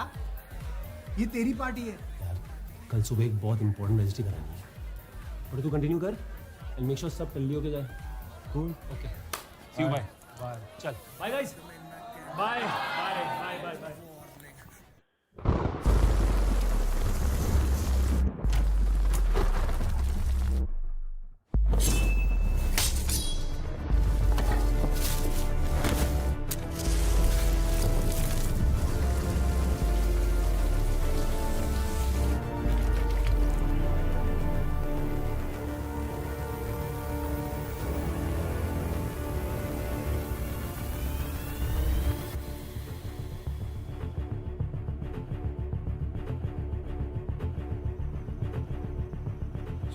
ये तेरी पार्टी है? यार कल सुबह एक बहुत इंपॉर्टेंट रजिस्ट्री करानी है, पर तू कंटिन्यू कर एंड मेक श्योर सब टल्ली होके जाए। Cool, okay, see you, bye bye. चल bye guys, bye bye bye bye bye.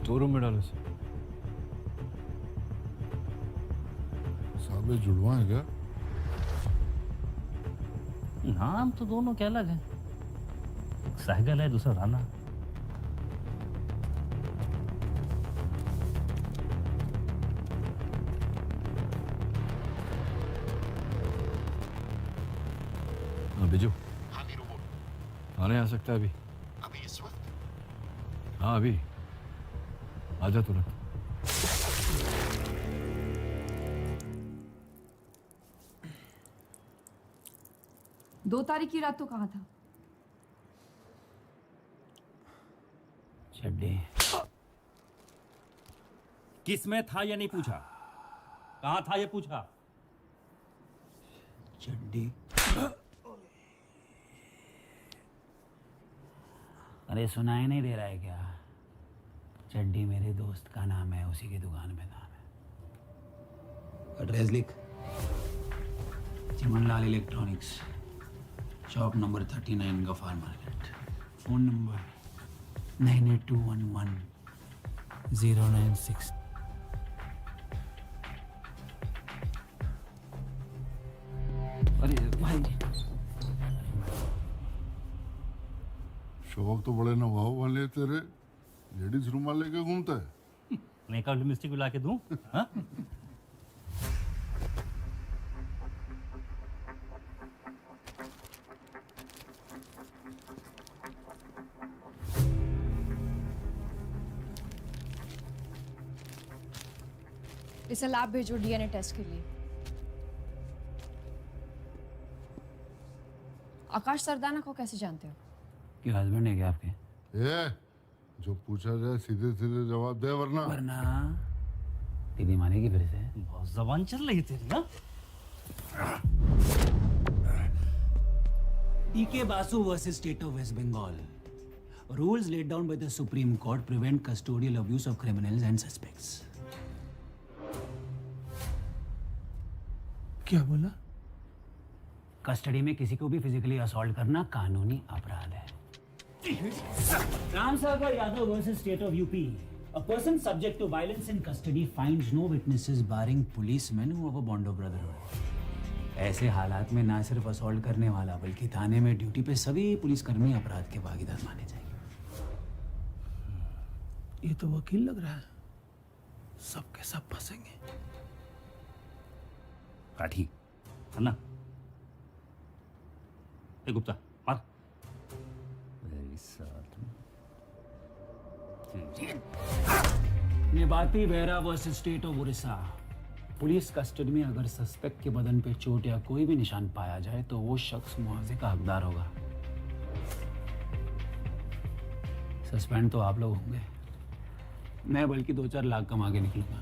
Store room में डालो। साबे जुड़वा है क्या? नाम तो दोनों के अलग है, सहगल है, दूसरा राणा। हाँ बिजू। हाँ नीरू बोल। थाने आ सकता है अभी? अभी इस वक्त? हाँ अभी आजा तुरंत। दो तारीख की रात तो कहाँ था? चड्डी किस में था ये नहीं पूछा, कहाँ था ये पूछा। चड्डी। अरे सुनाई नहीं दे रहा है क्या? चड्डी मेरे दोस्त का नाम है, उसी की दुकान पे काम है। एड्रेस लिख। Chimanlal electronics, shop number 39, Gaffar market. Phone number 98211 096। अरे भाई शौक तो बड़े नवाब वाले तेरे, लेडीज रूमाल लेके घूमता है। मेकअप लिपस्टिक भी ला के दूं? हाँ? इसे लैब भेजो डीएनए टेस्ट के लिए। आकाश सरदाना को कैसे जानते हो? कि हस्बैंड है क्या आपके? ए, जो पूछा जाए सीधे सीधे जवाब दे, वरना दीदी मानेगी फिर से। बहुत जबान चल रही तेरी ना। TK Basu versus state of West Bengal. Rules laid down by the Supreme Court prevent custodial abuse of criminals and suspects. क्या बोला? कस्टडी में किसी को भी फिजिकली असॉल्ट करना कानूनी अपराध है। Ramsagar Yadav versus state of UP. A person subject to violence in custody finds no witnesses barring policemen who have a bond of brotherhood. ऐसे हालात में ना सिर्फ असॉल्ट करने वाला बल्कि थाने में ड्यूटी पे सभी पुलिसकर्मी अपराध के भागीदार माने जाएंगे। ये तो वकील लग रहा है, सब के सब फंसेंगे। काठी है ना? ए गुप्ता मार। Nilabati Behera versus state of Orissa. Police custody में अगर सस्पेक्ट के बदन पे चोट या कोई भी निशान पाया जाए तो वो शख्स मुआवजे का हकदार होगा। सस्पेंड तो आप लोग होंगे, मैं बल्कि 2-4 लाख कमा के निकलूंगा।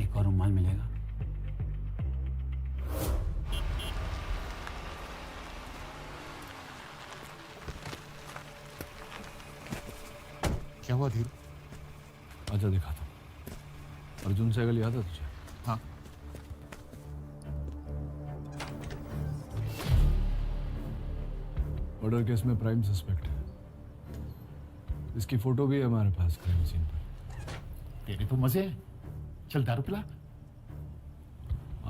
एक और रुमाल मिलेगा। क्या हुआ धीरू? अच्छा दिखाता हूँ। अर्जुन सहगल याद है तुझे? हाँ। मर्डर केस में प्राइम सस्पेक्ट है। इसकी फोटो भी है हमारे पास क्राइम सीन पर। तेरे तो मजे हैं। चल दारू पिला।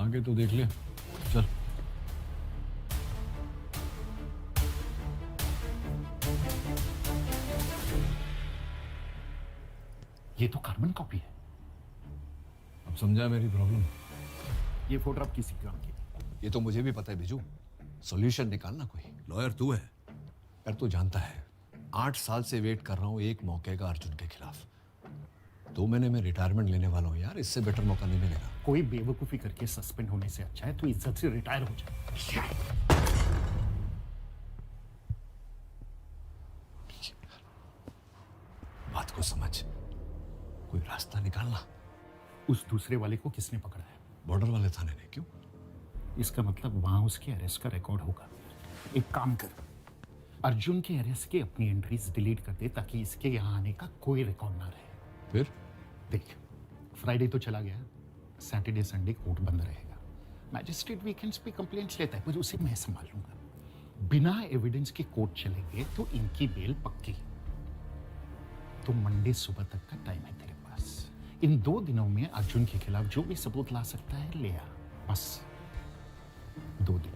आगे तो देख ले, चल। ये तो कार्बन कॉपी है। अब समझा मेरी प्रॉब्लम? ये फोटो अब किसी काम की? ये तो मुझे भी पता है बिजू। सॉल्यूशन निकालना कोई। लॉयर तू है, पर तू जानता है 8 साल से वेट कर रहा हूँ एक मौके का अर्जुन के खिलाफ। 2 महीने में रिटायरमेंट लेने वाला हूँ यार, इससे बेटर मौका नहीं मिलेगा। कोई बेवकूफी करके सस्पेंड होने से अच्छा है तो इज्जत से रिटायर हो जाए। बात को समझ, कोई रास्ता निकालना। उस दूसरे वाले को किसने पकड़ा है? बॉर्डर वाले थाने ने। क्यों? इसका मतलब वहां उसके अरेस्ट का रिकॉर्ड होगा। एक काम कर, अर्जुन के अरेस्ट की अपनी एंट्रीज डिलीट कर दे ताकि इसके यहाँ आने का कोई रिकॉर्ड ना रहे। फिर देख, फ्राइडे तो चला गया, सैटरडे संडे कोर्ट बंद रहेगा। मैजिस्ट्रेट वीकेंड्स पे कंप्लेंट्स लेता है, पर उसे मैं संभाल लूंगा। बिना एविडेंस के कोर्ट चलेंगे तो इनकी बेल पक्की। तो मंडे सुबह तक का टाइम है तेरे पास। इन 2 दिनों में अर्जुन के खिलाफ जो भी सबूत ला सकता है ले आ। बस 2 दिन।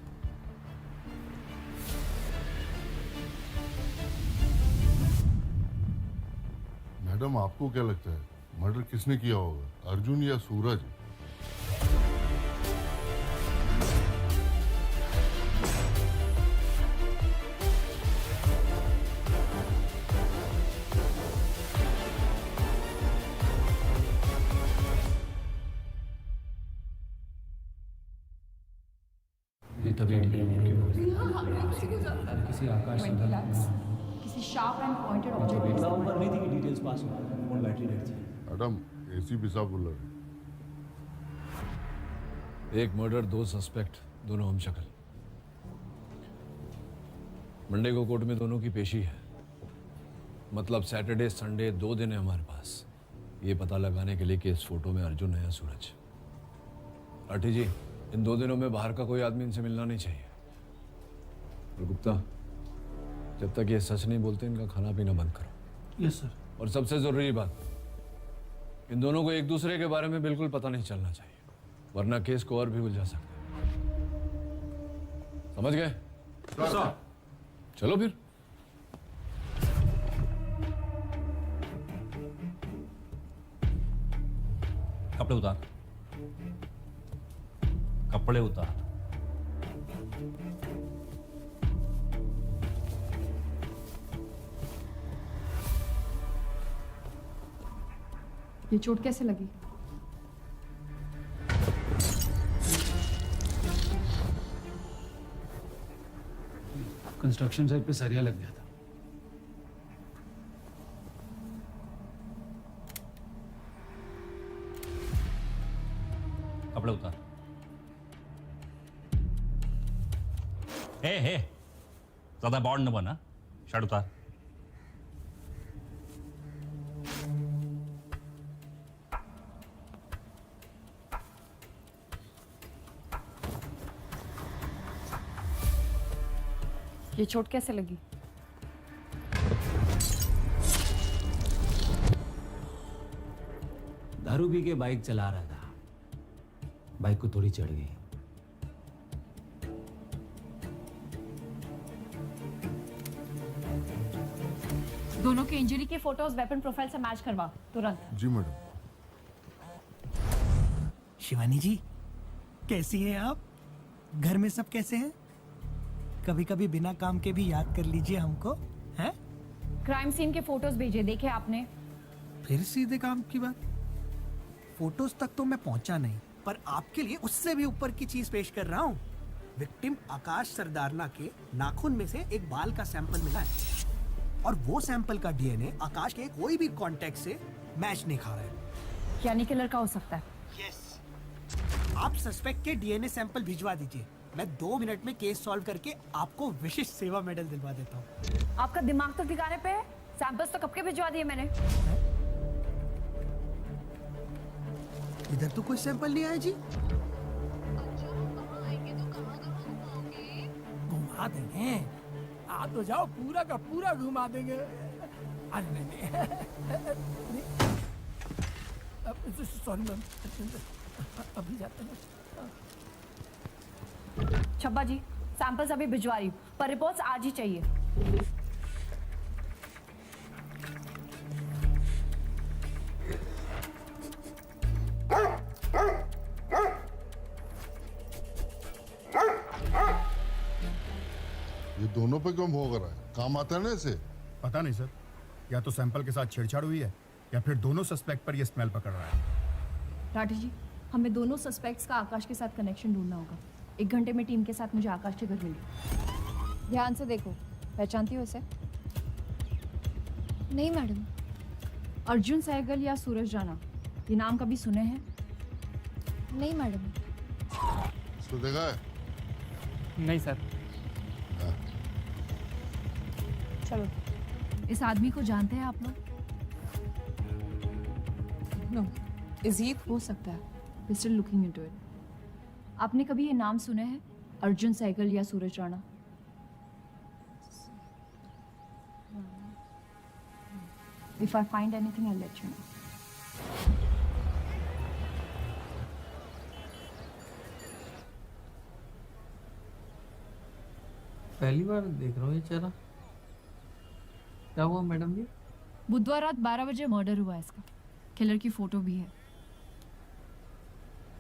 मैडम आपको क्या लगता है मर्डर किसने किया होगा, अर्जुन या सूरज? किसी आकाश किसी शार्प एंड पॉइंटेड ऑब्जेक्ट ऊपर नहीं थी कि डिटेल्स पास हुआ, फोन बैटरी डेड थी। मैडम एसीपी साहब बोल रहे। एक मर्डर, 2 सस्पेक्ट, दोनों हम शक्ल। मंडे को कोर्ट में दोनों की पेशी है। मतलब सैटरडे संडे 2 दिन है हमारे पास ये पता लगाने के लिए कि इस फोटो में अर्जुन है या सूरज। लाठी जी, इन 2 दिनों में बाहर का कोई आदमी इनसे मिलना नहीं चाहिए। और गुप्ता, जब तक ये सच नहीं बोलते इनका खाना पीना बंद करो। Yes sir. और सबसे जरूरी बात, इन दोनों को एक दूसरे के बारे में बिल्कुल पता नहीं चलना चाहिए, वरना केस को और भी उलझा सकते हैं। समझ गए? चलो फिर। कपड़े उतार, कपड़े उतार। ये चोट कैसे लगी? कंस्ट्रक्शन साइट पे सरिया लग गया था। कपड़े उतार। हे ज्यादा बॉन्ड न बना, शर्ट उतार। ये चोट कैसे लगी? दारू पी के बाइक चला रहा था, बाइक को थोड़ी चढ़ गई। दोनों के इंजरी के फोटोज वेपन प्रोफाइल से मैच करवा तुरंत। जी मैडम। शिवानी जी, कैसी हैं आप? घर में सब कैसे हैं? कभी कभी बिना काम के भी याद कर लीजिए हमको, हैं? क्राइम सीन के फोटोज भेजे, देखे आपने? फिर सीधे काम की बात। फोटोज तक तो मैं पहुंचा नहीं, पर आपके लिए उससे भी ऊपर की चीज पेश कर रहा हूँ। विक्टिम आकाश सरदारना के नाखून में से एक बाल का सैंपल मिला है और वो सैंपल का डीएनए आकाश के कोई भी कांटेक्ट से मैच नहीं खा रहा है। यानी किलर का हो सकता है। आप सस्पेक्ट के डीएनए सैंपल भिजवा दीजिए, मैं 2 मिनट में केस सॉल्व करके आपको विशिष्ट सेवा मेडल दिलवा देता हूँ। आपका दिमाग तो ठिकाने पे है? सैंपल्स तो कब के भिजवा दिए मैंने। इधर तो कोई सैंपल नहीं आया जी। घुमा देंगे, आ तो जाओ, पूरा का पूरा घुमा देंगे। अरे नहीं, सॉरी मैम, अभी जाते हैं। छब्बा जी, सैंपल्स अभी भिजवा रही हूँ, पर रिपोर्ट्स आज ही चाहिए। ये दोनों पे क्यों भोग रहा है? काम आता है ना इसे? पता नहीं सर, या तो सैंपल के साथ छेड़छाड़ हुई है या फिर दोनों सस्पेक्ट पर ये स्मेल पकड़ रहा है। राठी जी, हमें दोनों सस्पेक्ट्स का आकाश के साथ कनेक्शन ढूंढना होगा। 1 घंटे में टीम के साथ मुझे आकाश के घर मिली। ध्यान से देखो, पहचानती हो इसे? नहीं मैडम। अर्जुन सहगल या सूरज राणा, ये नाम कभी सुने हैं? नहीं मैडम। इसको देखा है? नहीं सर। चलो, इस आदमी को जानते हैं आप लोग? No, is he? हो सकता है, we still looking into it. आपने कभी ये नाम सुने हैं, अर्जुन सहगल या सूरज Rana? If I find anything, I'll let you know. पहली बार देख रहा हूँ ये चेहरा। क्या हुआ मैडम जी? बुधवार रात 12 बजे मर्डर हुआ है इसका। किलर की फोटो भी है।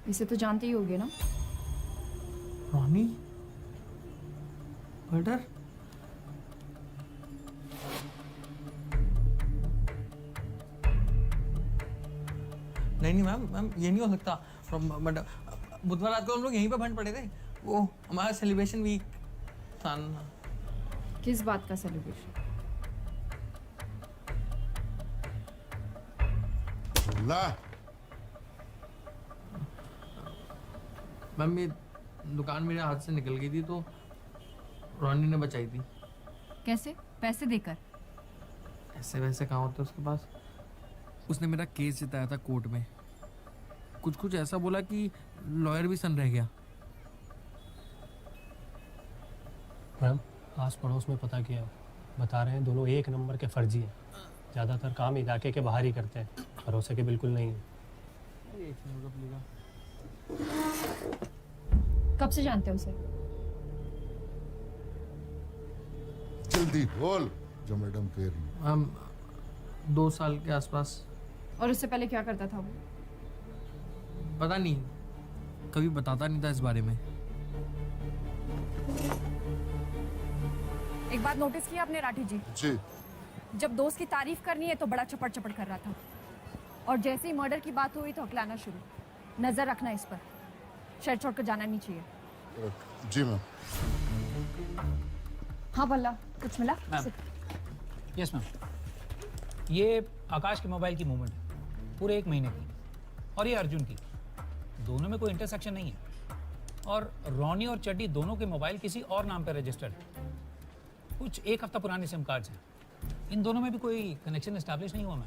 इसे तो जानते ही होगे ना? Ronnie murder? नहीं मैम ये नहीं हो सकता। बुधवार रात को हम लोग यहीं पे भंड पड़े थे, वो हमारा सेलिब्रेशन वीक था ना। किस बात का सेलिब्रेशन? ला मैम, ये दुकान मेरे हाथ से निकल गई थी तो रॉनी ने बचाई थी। कैसे? पैसे देकर? ऐसे वैसे कहाँ होते उसके पास। उसने मेरा केस जिताया था कोर्ट में। कुछ ऐसा बोला कि लॉयर भी सन रह गया। मैम, आस पड़ोस में पता किया, बता रहे हैं दोनों 1 नंबर के फर्जी हैं। ज़्यादातर काम इलाके के बाहर ही करते हैं, भरोसे के बिल्कुल नहीं है। कब से जानते हो उसे? जल्दी बोल जो मैडम कह रही है। मैम 2 साल के आसपास। और उससे पहले क्या करता था वो? पता नहीं, कभी बताता नहीं था इस बारे में। एक बात नोटिस किया आपने राठी जी? जी। जब दोस्त की तारीफ करनी है तो बड़ा चपड़ चपड़ कर रहा था, और जैसे ही मर्डर की बात हुई तो हकलाना शुरू। नजर रखना इस पर, शहर छोड़ कर जाना नहीं चाहिए। जी मैम। हाँ बल्ला, कुछ मिला? यस मैम, ये आकाश के मोबाइल की मूवमेंट है पूरे 1 महीने की, और ये अर्जुन की। दोनों में कोई इंटरसेक्शन नहीं है, और रॉनी और चड्डी दोनों के मोबाइल किसी और नाम पर रजिस्टर्ड है। कुछ 1 हफ्ता पुराने सिम कार्ड्स हैं। इन दोनों में भी कोई कनेक्शन एस्टैब्लिश नहीं हुआ ma'am.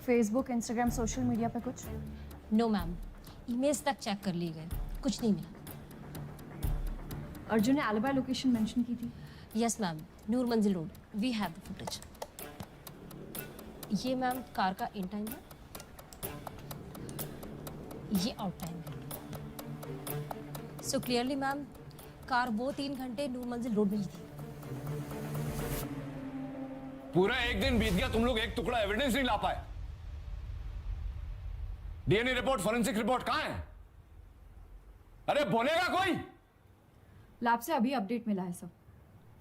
Facebook, Instagram, social media पे कुछ? नो मैम, ईमेल्स तक चेक कर लिए गए, कुछ नहीं मिला। अर्जुन ने एलिबाई लोकेशन मेंशन की थी। Yes ma'am, Noor Manzil road, we have the footage. ये मैम कार का इन टाइम है, ये आउट टाइम है। सो क्लियरली मैम, कार वो 3 घंटे नूर मंजिल रोड में ही थी। पूरा एक दिन बीत गया, तुम लोग एक टुकड़ा एविडेंस नहीं ला पाए। डीएनए रिपोर्ट, फॉरेंसिक रिपोर्ट कहां है? अरे बोलेगा कोई? लैब से अभी अपडेट मिला है सर।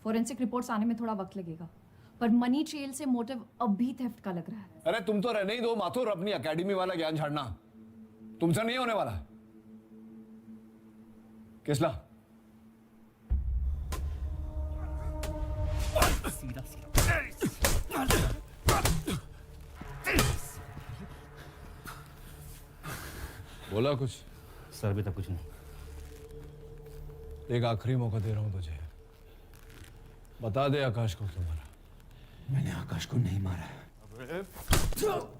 फॉरेंसिक रिपोर्ट्स आने में थोड़ा वक्त लगेगा, पर मनी ट्रेल से मोटिव अभी थेफ्ट का लग रहा है। अरे तुम तो रहने ही दो माथुर, अपनी एकेडमी वाला ज्ञान झाड़ना तुमसे नहीं होने वाला। किसला सीधा सीधा बोला कुछ? सर अभी तक कुछ नहीं। एक आखिरी मौका दे रहा हूं तुझे, बता दे आकाश को क्यों मारा। मैंने आकाश को नहीं मारा।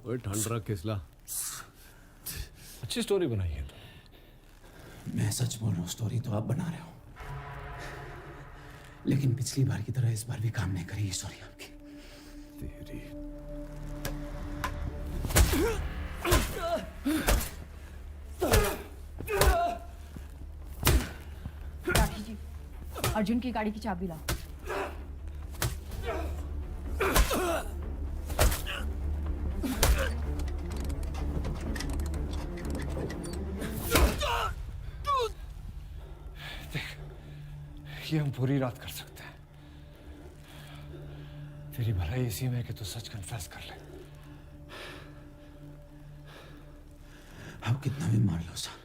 ओए ठंड रख किसला, अच्छी स्टोरी बनाई है तो। मैं सच बोल रहा हूँ, स्टोरी तो आप बना रहे हो, लेकिन पिछली बार की तरह इस बार भी काम नहीं करी ये स्टोरी आपकी। तेरी राठी जी, अर्जुन की गाड़ी की चाबी लाओ। ये हम पूरी रात कर सकते हैं। तेरी भलाई इसी में कि तू सच कन्फेस कर ले। आप कितना भी मार लो सर,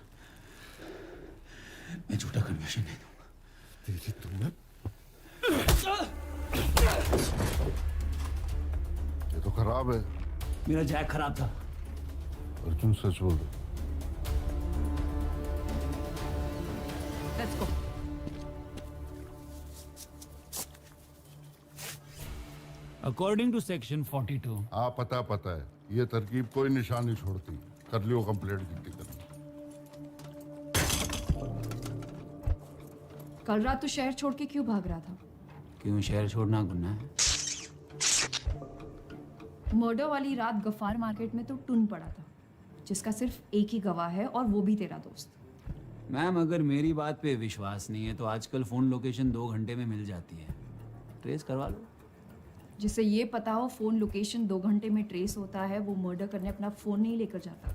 मैं झूठा कन्फेशन नहीं दूंगा। तेरी तुम्हें ये तो खराब है। मेरा जैक खराब था। अर्जुन सच बोल रहे। Let's go. According to section 42। हाँ पता है, ये तरकीब कोई निशान नहीं छोड़ती। कर लियो कंप्लेंट की करनी। कल रात तो शहर छोड़ के क्यों भाग रहा था? क्यों शहर छोड़ना गुनाह है? मर्डर वाली रात गफ्फार मार्केट में तो टुन पड़ा था, जिसका सिर्फ एक ही गवाह है और वो भी तेरा दोस्त। मैम अगर मेरी बात पे विश्वास नहीं है तो आजकल फोन लोकेशन 2 घंटे में मिल जाती है, ट्रेस करवा लो। जिसे ये पता हो फोन लोकेशन 2 घंटे में ट्रेस होता है, वो मर्डर करने अपना फोन नहीं लेकर जाता।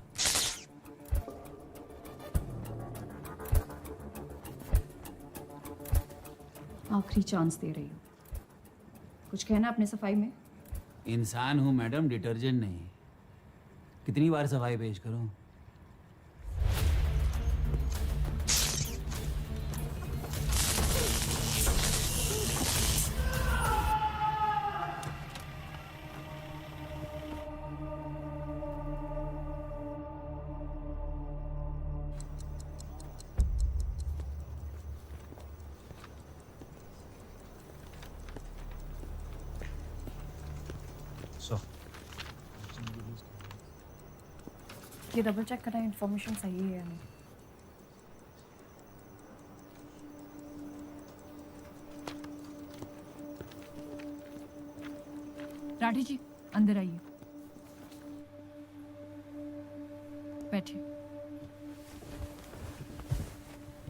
आखिरी चांस दे रही हूँ, कुछ कहना अपने सफाई में? इंसान हूँ मैडम, डिटर्जेंट नहीं। कितनी बार सफाई पेश करूँ? ये डबल चेक करना इन्फॉर्मेशन सही है या नहीं। राठी जी अंदर आइए, बैठिए।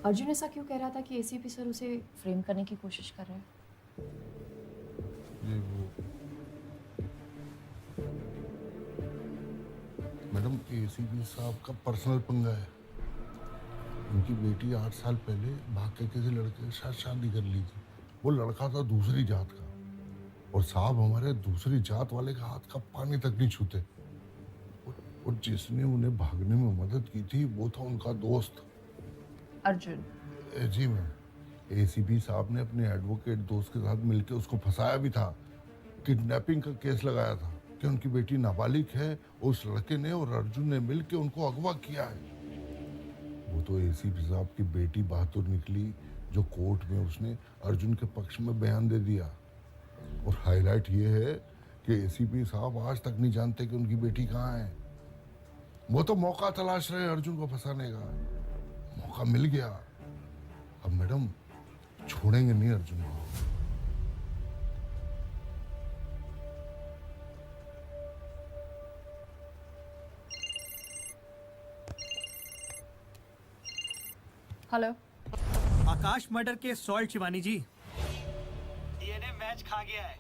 अर्जुन ऐसा क्यों कह रहा था कि एसीपी सर उसे फ्रेम करने की कोशिश कर रहे हैं? मैडम एसीपी साहब का पर्सनल पंगा है। उनकी बेटी 8 साल पहले भाग के किसी लड़के के साथ शादी कर ली थी। वो लड़का था दूसरी जात का, और साहब हमारे दूसरी जात वाले का हाथ का पानी तक नहीं छूते। और जिसने उन्हें भागने में मदद की थी वो था उनका दोस्त अर्जुन। जी मैम, एसीपी साहब ने अपने एडवोकेट दोस्त के साथ मिलकर उसको फंसाया भी था। किडनैपिंग का केस लगाया था कि उनकी बेटी नाबालिग है, उस लड़के ने और अर्जुन ने मिलकर उनको अगवा किया है। वो तो एसीपी साहब की बेटी बहादुर निकली, जो कोर्ट में उसने अर्जुन के पक्ष में बयान दे दिया। और हाईलाइट ये है कि एसीपी साहब आज तक नहीं जानते कि उनकी बेटी कहाँ है। वो तो मौका तलाश रहे अर्जुन को फंसाने का। मौका मिल गया, अब मैडम छोड़ेंगे नहीं अर्जुन को। हेलो। आकाश मर्डर के सॉल्ट शिवानी जी। डीएनए मैच खा गया है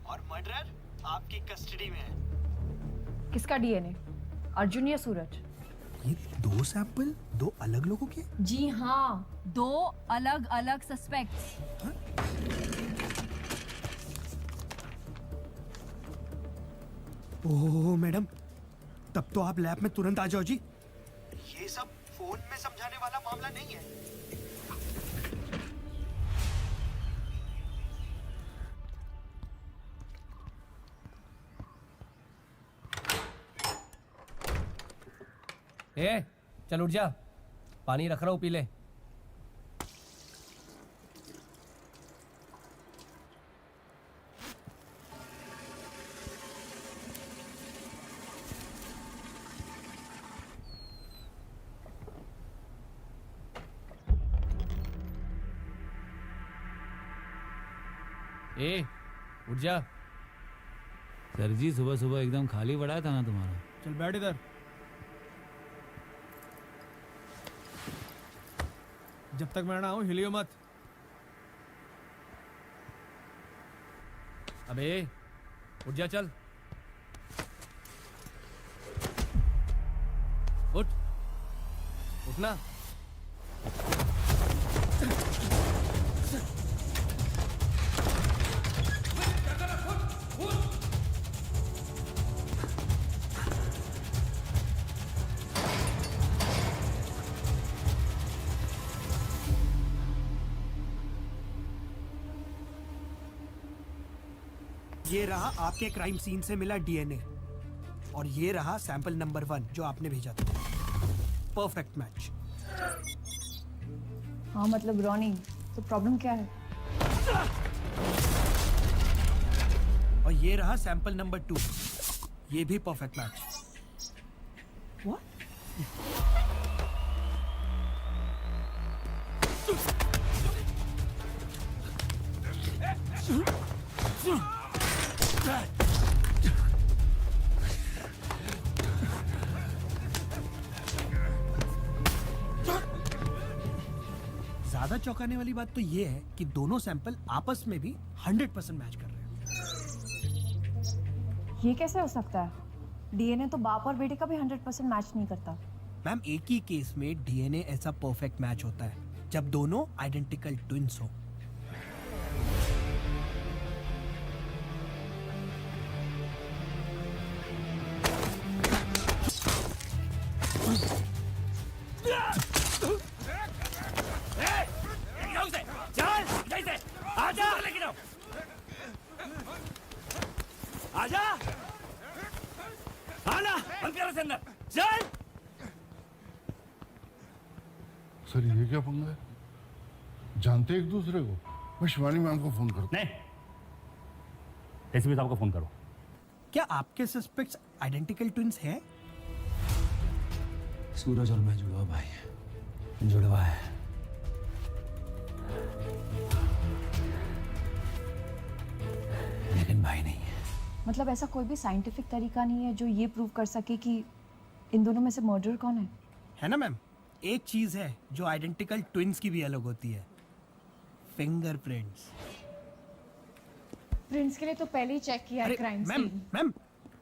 और मर्डरर आपकी कस्टडी में है। किसका डीएनए? अर्जुन या सूरज? ये 2 सैंपल 2 अलग लोगों के? जी हाँ, 2 अलग अलग सस्पेक्ट्स। ओह मैडम, तब तो आप लैब में तुरंत आ जाओ जी। ये सब फोन में समझाने वाला मामला नहीं है। ए, चल उठ जा, पानी रख रहा हूँ, पी ले। ए, उठ जा। सर जी सुबह सुबह एकदम खाली पड़ा था ना तुम्हारा। चल बैठ इधर। जब तक मैं ना आऊं हिलियो मत। अबे उठ जा, चल उठ, उठना। ये रहा आपके क्राइम सीन से मिला डीएनए और ये रहा सैंपल नंबर 1 जो आपने भेजा था। Perfect match. हाँ मतलब रॉनी, तो प्रॉब्लम क्या है? और ये रहा सैंपल नंबर 2, ये भी परफेक्ट मैच। ज्यादा चौंकाने वाली बात तो ये है कि दोनों सैंपल आपस में भी 100% मैच कर रहे हैं। ये कैसे हो सकता है? डीएनए तो बाप और बेटे का भी 100% मैच नहीं करता। मैम, एक ही केस में डीएनए ऐसा परफेक्ट मैच होता है जब दोनों आइडेंटिकल ट्विंस हो। आजा, आना, बंद करो अंदर, चल। सर ये क्या पंगा है? जानते एक दूसरे को? मैं शिवानी मैम को फोन करता। नहीं, एसीपी साहब को फोन करो। क्या आपके सस्पेक्ट्स आइडेंटिकल ट्विंस हैं? सूरज और मैं जुड़वा भाई है। जुड़वा है। लेकिन भाई नहीं है। मतलब ऐसा कोई भी साइंटिफिक तरीका नहीं है जो ये प्रूव कर सके कि इन दोनों में से मर्डर कौन है? है ना मैम, एक चीज है जो आइडेंटिकल ट्विंस की भी अलग होती है, फिंगरप्रिंट्स। प्रिंट्स के लिए तो पहले ही चेक किया है crime ma'am, scene. Ma'am,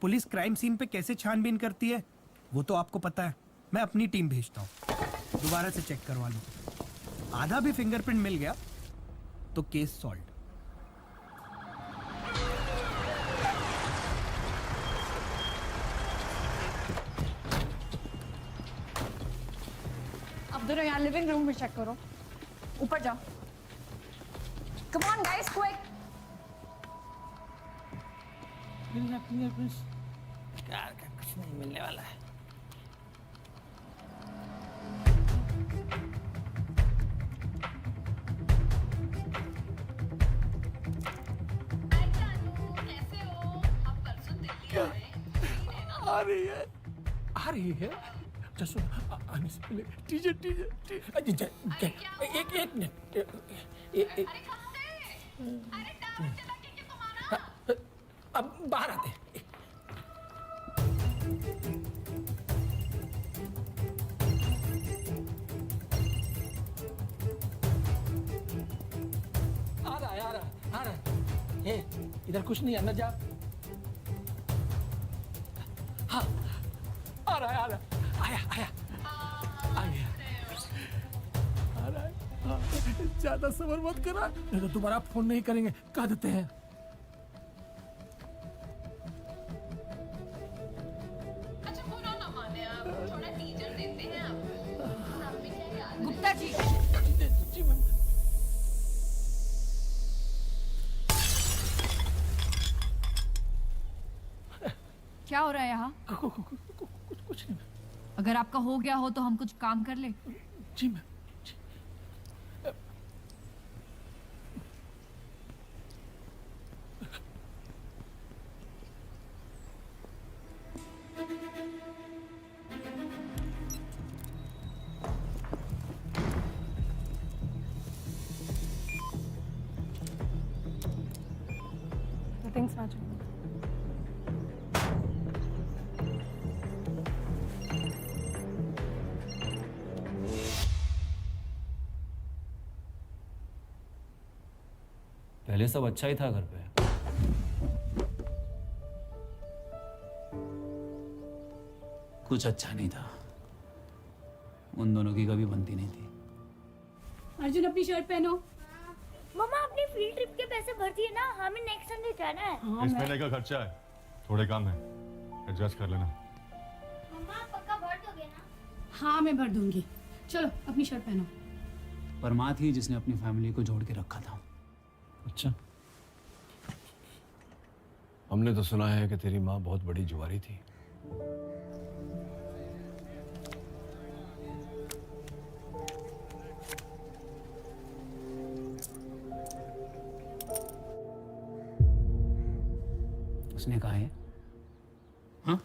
police crime scene पे कैसे छानबीन करती है वो तो आपको पता है। मैं अपनी टीम भेजता हूँ, दोबारा से चेक करवा लो। आधा भी फिंगरप्रिंट मिल गया तो केस सॉल्व। अब दोनों यहाँ लिविंग रूम में चेक करो। ऊपर जाओ। Come on guys, quick. Fingerprints car का कुछ नहीं मिलने वाला है। आ रही है। जसो आने से पहले टीजे एक मिनट। अब बाहर आते हैं। इधर कुछ नहीं है, अंदर जा। हाँ, आ रहा है, आ रहा है, आया आया आया, आ रहा है। हाँ, ज्यादा सबर मत करा, नहीं तो दोबारा फोन नहीं करेंगे, कह देते हैं। गुप्ता जी, क्या हो रहा है यहाँ? कुछ नहीं। अगर आपका हो गया हो तो हम कुछ काम कर ले। जी मैम। Nothing's matching. पहले सब अच्छा ही था घर पे। कुछ अच्छा नहीं था, उन दोनों की कभी बनती नहीं थी। अर्जुन अपनी शर्ट पहनो। मम्मा अपनी फील्ड ट्रिप के पैसे भर दिए ना, हमें नेक्स्ट संडे जाना है। इस महीने का खर्चा है, थोड़े काम है, एडजस्ट कर लेना। मम्मा पक्का भर दोगे ना? हाँ मैं भर दूंगी। चलो अपनी शर्ट पहनो। पर माँ थी जिसने अपनी फैमिली को जोड़ के रखा था। अच्छा, हमने तो सुना है कि तेरी माँ बहुत बड़ी जुआरी थी। उसने कहा है हाँ?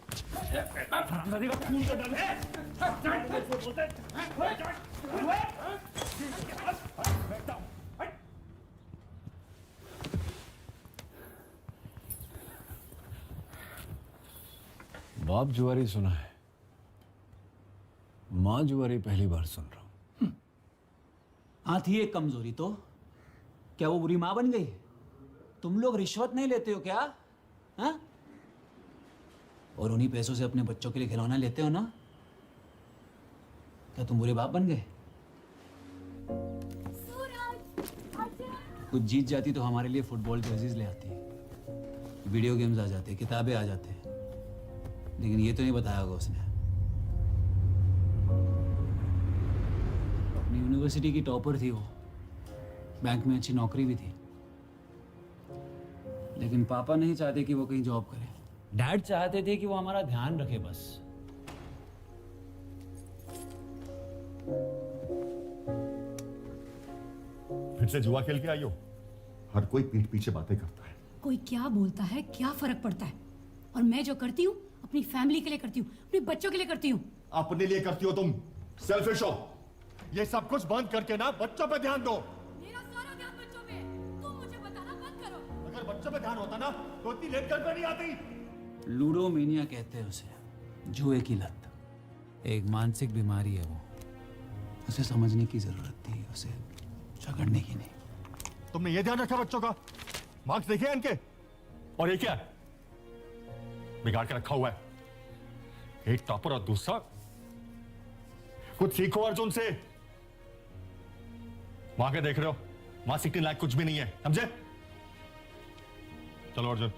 बाप जुआरी सुना है, माँ जुआरी पहली बार सुन रहा हूं। हाँ थी एक कमजोरी तो, क्या वो बुरी माँ बन गई? तुम लोग रिश्वत नहीं लेते हो क्या? हाँ? और उन्हीं पैसों से अपने बच्चों के लिए खिलौना लेते हो ना? क्या तुम बुरे बाप बन गए? कुछ जीत जाती तो हमारे लिए फुटबॉल जर्सीज ले आती, वीडियो गेम्स आ जाते, किताबें आ जाते, लेकिन ये तो नहीं बताया होगा उसने। अपनी यूनिवर्सिटी की टॉपर थी वो, बैंक में अच्छी नौकरी भी थी, लेकिन पापा नहीं चाहते कि वो कहीं जॉब करे। डैड चाहते थे कि वो हमारा ध्यान रखे बस। फिर से जुआ खेल के आई हो? हर कोई पीठ पीछे बातें करता है। कोई क्या बोलता है, क्या फर्क पड़ता है? और मैं जो करती हूँ अपनी फैमिली के लिए करती हूँ, अपने बच्चों के लिए करती हूँ। अपने लिए करती हो तुम, सेल्फिश हो। ये सब कुछ बंद करके ना बच्चों पे ध्यान दो। मेरा सारा ध्यान बच्चों पे है, तुम मुझे बताना बंद करो। अगर बच्चों पे ध्यान होता ना तो इतनी लेट घर पे नहीं आती। लूडोमेनिया कहते हैं उसे, जुए की लत। एक मानसिक बीमारी है वो, उसे समझने की जरूरत थी, उसे झगड़ने की नहीं। तुमने ये ध्यान रखा बच्चों का? मार्क्स देखे हैं इनके? और ये क्या है? बिगाड़ के रखा हुआ है। एक टॉपर और दूसरा। कुछ सीखो अर्जुन से। वहां के देख रहे हो, वहां सीखने लायक कुछ भी नहीं है, समझे? चलो अर्जुन।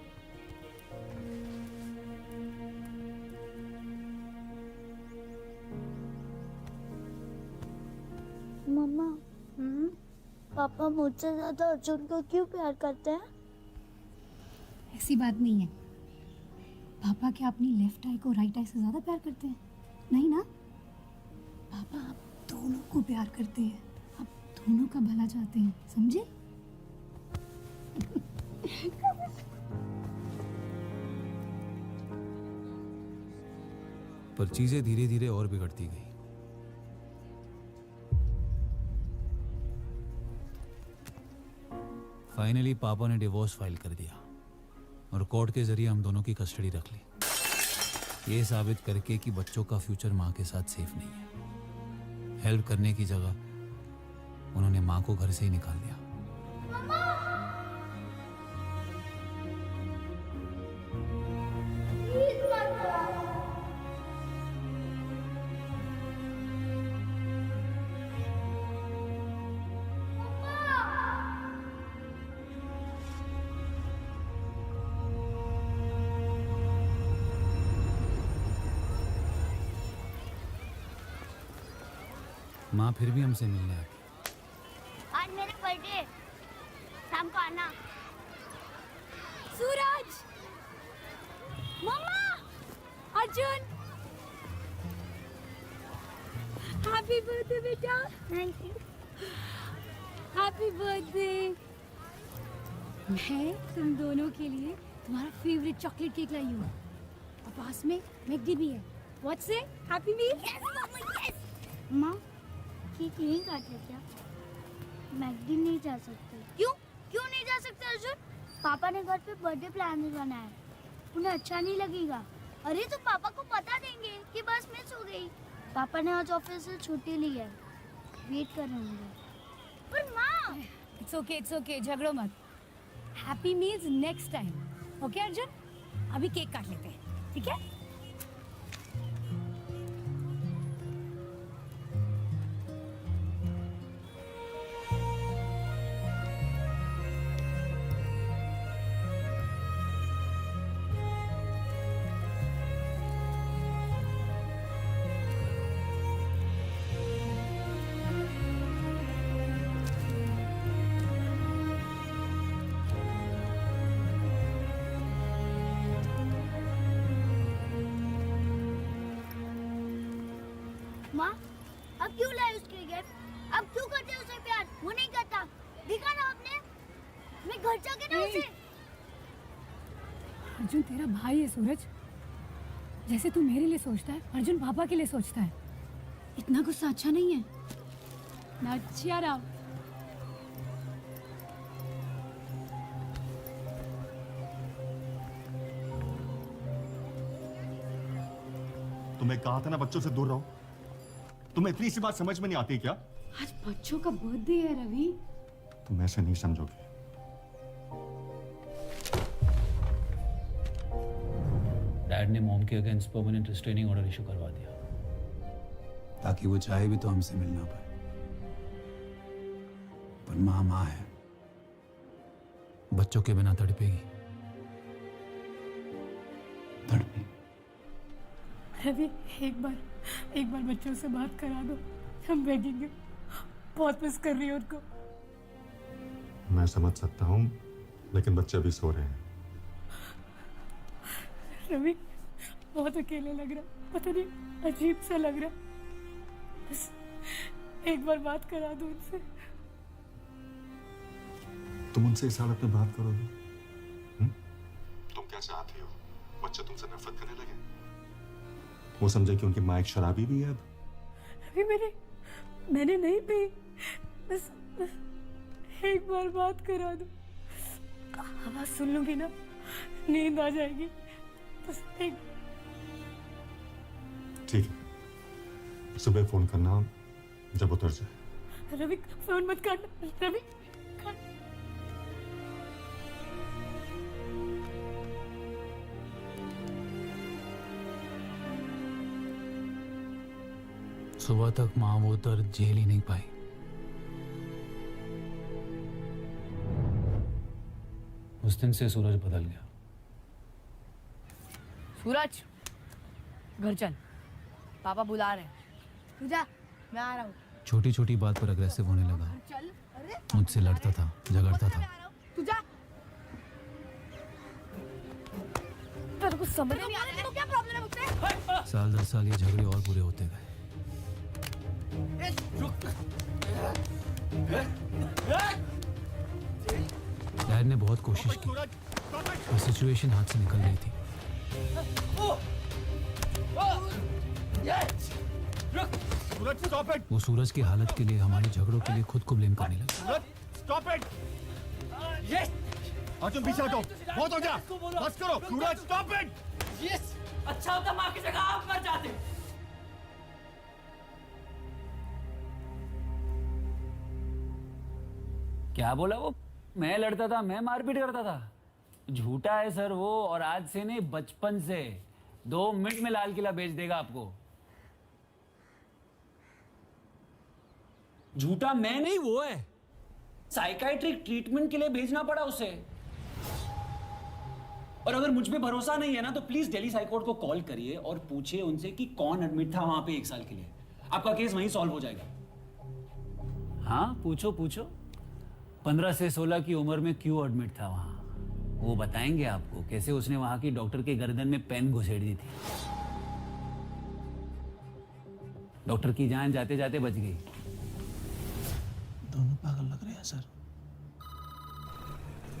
मम्मा, पापा मुझसे ज्यादा अर्जुन को क्यों प्यार करते हैं? ऐसी बात नहीं है। पापा क्या अपनी लेफ्ट आई को राइट आई से ज्यादा प्यार करते हैं? नहीं ना? पापा आप दोनों को प्यार करते हैं, आप दोनों का भला चाहते हैं, समझे? पर चीजें धीरे धीरे और बिगड़ती गई। फाइनली पापा ने डिवोर्स फाइल कर दिया और कोर्ट के जरिए हम दोनों की कस्टडी रख ली, ये साबित करके कि बच्चों का फ्यूचर माँ के साथ सेफ नहीं है। हेल्प करने की जगह उन्होंने माँ को घर से ही निकाल दिया। प्लीज मत करो। माँ फिर भी हमसे मिलने आती। आज मेरा बर्थडे, शाम को आना। सूरज, मम्मा, अर्जुन, हैप्पी बर्थडे बेटा। Thank you. Happy birthday. मैं तुम दोनों के लिए तुम्हारा फेवरेट चॉकलेट केक लाई हूँ और पास में मैकडी भी है। व्हाट्स से हैप्पी मील। माँ केक यहीं काट ले क्या? मैकडी नहीं जा सकते। क्यों क्यों नहीं जा सकते अर्जुन? पापा ने घर पे बर्थडे प्लान बनाया है, उन्हें अच्छा नहीं लगेगा। अरे तो पापा को बता देंगे कि बस मिस हो गई। पापा ने आज ऑफिस से छुट्टी ली है, वेट कर रहे होंगे। पर माँ इट्स ओके झगड़ो मत। Happy meals next time. Okay Arjun, अभी केक काट लेते हैं, ठीक है? माँ अब क्यों लाए उसके गिफ्ट? अब क्यों करते उसे प्यार? वो नहीं करता, दिखा ना आपने। मैं घर जाके ना उसे। अर्जुन तेरा भाई है सूरज, जैसे तू मेरे लिए सोचता है अर्जुन पापा के लिए सोचता है। इतना गुस्सा अच्छा नहीं है ना। cheer up। तुम्हें कहा था ना बच्चों से दूर रहो। तुम्हें इतनी सी बात समझ में नहीं आती क्या? आज बच्चों का बर्थडे है रवि। तुम ऐसे नहीं समझोगे। डैड ने मॉम के against permanent restraining order issue करवा दिया ताकि वो चाहे भी तो हमसे मिल ना पाए। पर माँ माँ है, बच्चों के बिना तड़पेगी। तड़पेगी। रवि एक बार बच्चों से बात करा दो, हम बेगेंगे। बहुत मिस कर रही है उनको। मैं समझ सकता हूँ, लेकिन बच्चे अभी सो रहे हैं। रवि बहुत अकेले लग रहा, पता नहीं अजीब सा लग रहा। बस एक बार बात करा दो उनसे। तुम उनसे इस हालत में बात करोगे? तुम क्या चाहती हो? बच्चे तुमसे नफरत करने लगे? वो समझे कि उनकी माँ एक शराबी भी है अब? अभी मैंने नहीं पी। बस एक बार बात करा दो, आवाज सुन लूंगी ना, नींद आ जाएगी। बस एक। ठीक है, सुबह फोन करना जब उतर जाए। रवि फोन मत काटना, रवि सुबह तक माँ वो दर्द झेल ही नहीं पाई। उस दिन से सूरज बदल गया। सूरज घर चल, पापा बुला रहे हैं। तू जा, मैं आ रहा हूँ। छोटी छोटी बात पर अग्रेसिव होने लगा। चल। अरे मुझसे लड़ता था, झगड़ता था। तू जा। तेरे को समझ नहीं आ रहा है, क्या प्रॉब्लम है मुझसे? साल दर साल ये झगड़े और बुरे होते गए। डैड ने बहुत कोशिश की, पर सिचुएशन हाथ से निकल रही थी। वो सूरज की हालत के लिए, हमारी झगड़ों के लिए खुद को ब्लेम करने लगा। अर्जुन पीछे हटो, बहुत हो गया, बस करो। सूरज स्टॉप इट। यस, अच्छा होता माँ की जगह आप मर जाते। क्या बोला वो? मैं लड़ता था, मैं मारपीट करता था? झूठा है सर वो, और आज से नहीं बचपन से। 2 मिनट में लाल किला भेज देगा आपको। झूठा मैं नहीं, वो है। साइकाइट्रिक ट्रीटमेंट के लिए भेजना पड़ा उसे। और अगर मुझ पे भरोसा नहीं है ना, तो प्लीज दिल्ली हाईकोर्ट को कॉल करिए और पूछिए उनसे कि कौन एडमिट था वहां पे 1 साल के लिए। आपका केस वहीं सॉल्व हो जाएगा। हाँ, पूछो पूछो, 15 से 16 की उम्र में क्यों एडमिट था वहां। वो बताएंगे आपको कैसे उसने वहां की डॉक्टर के गर्दन में पेन घुसेड़ दी थी। डॉक्टर की जान जाते जाते बच गई। दोनों पागल लग रहे हैं सर।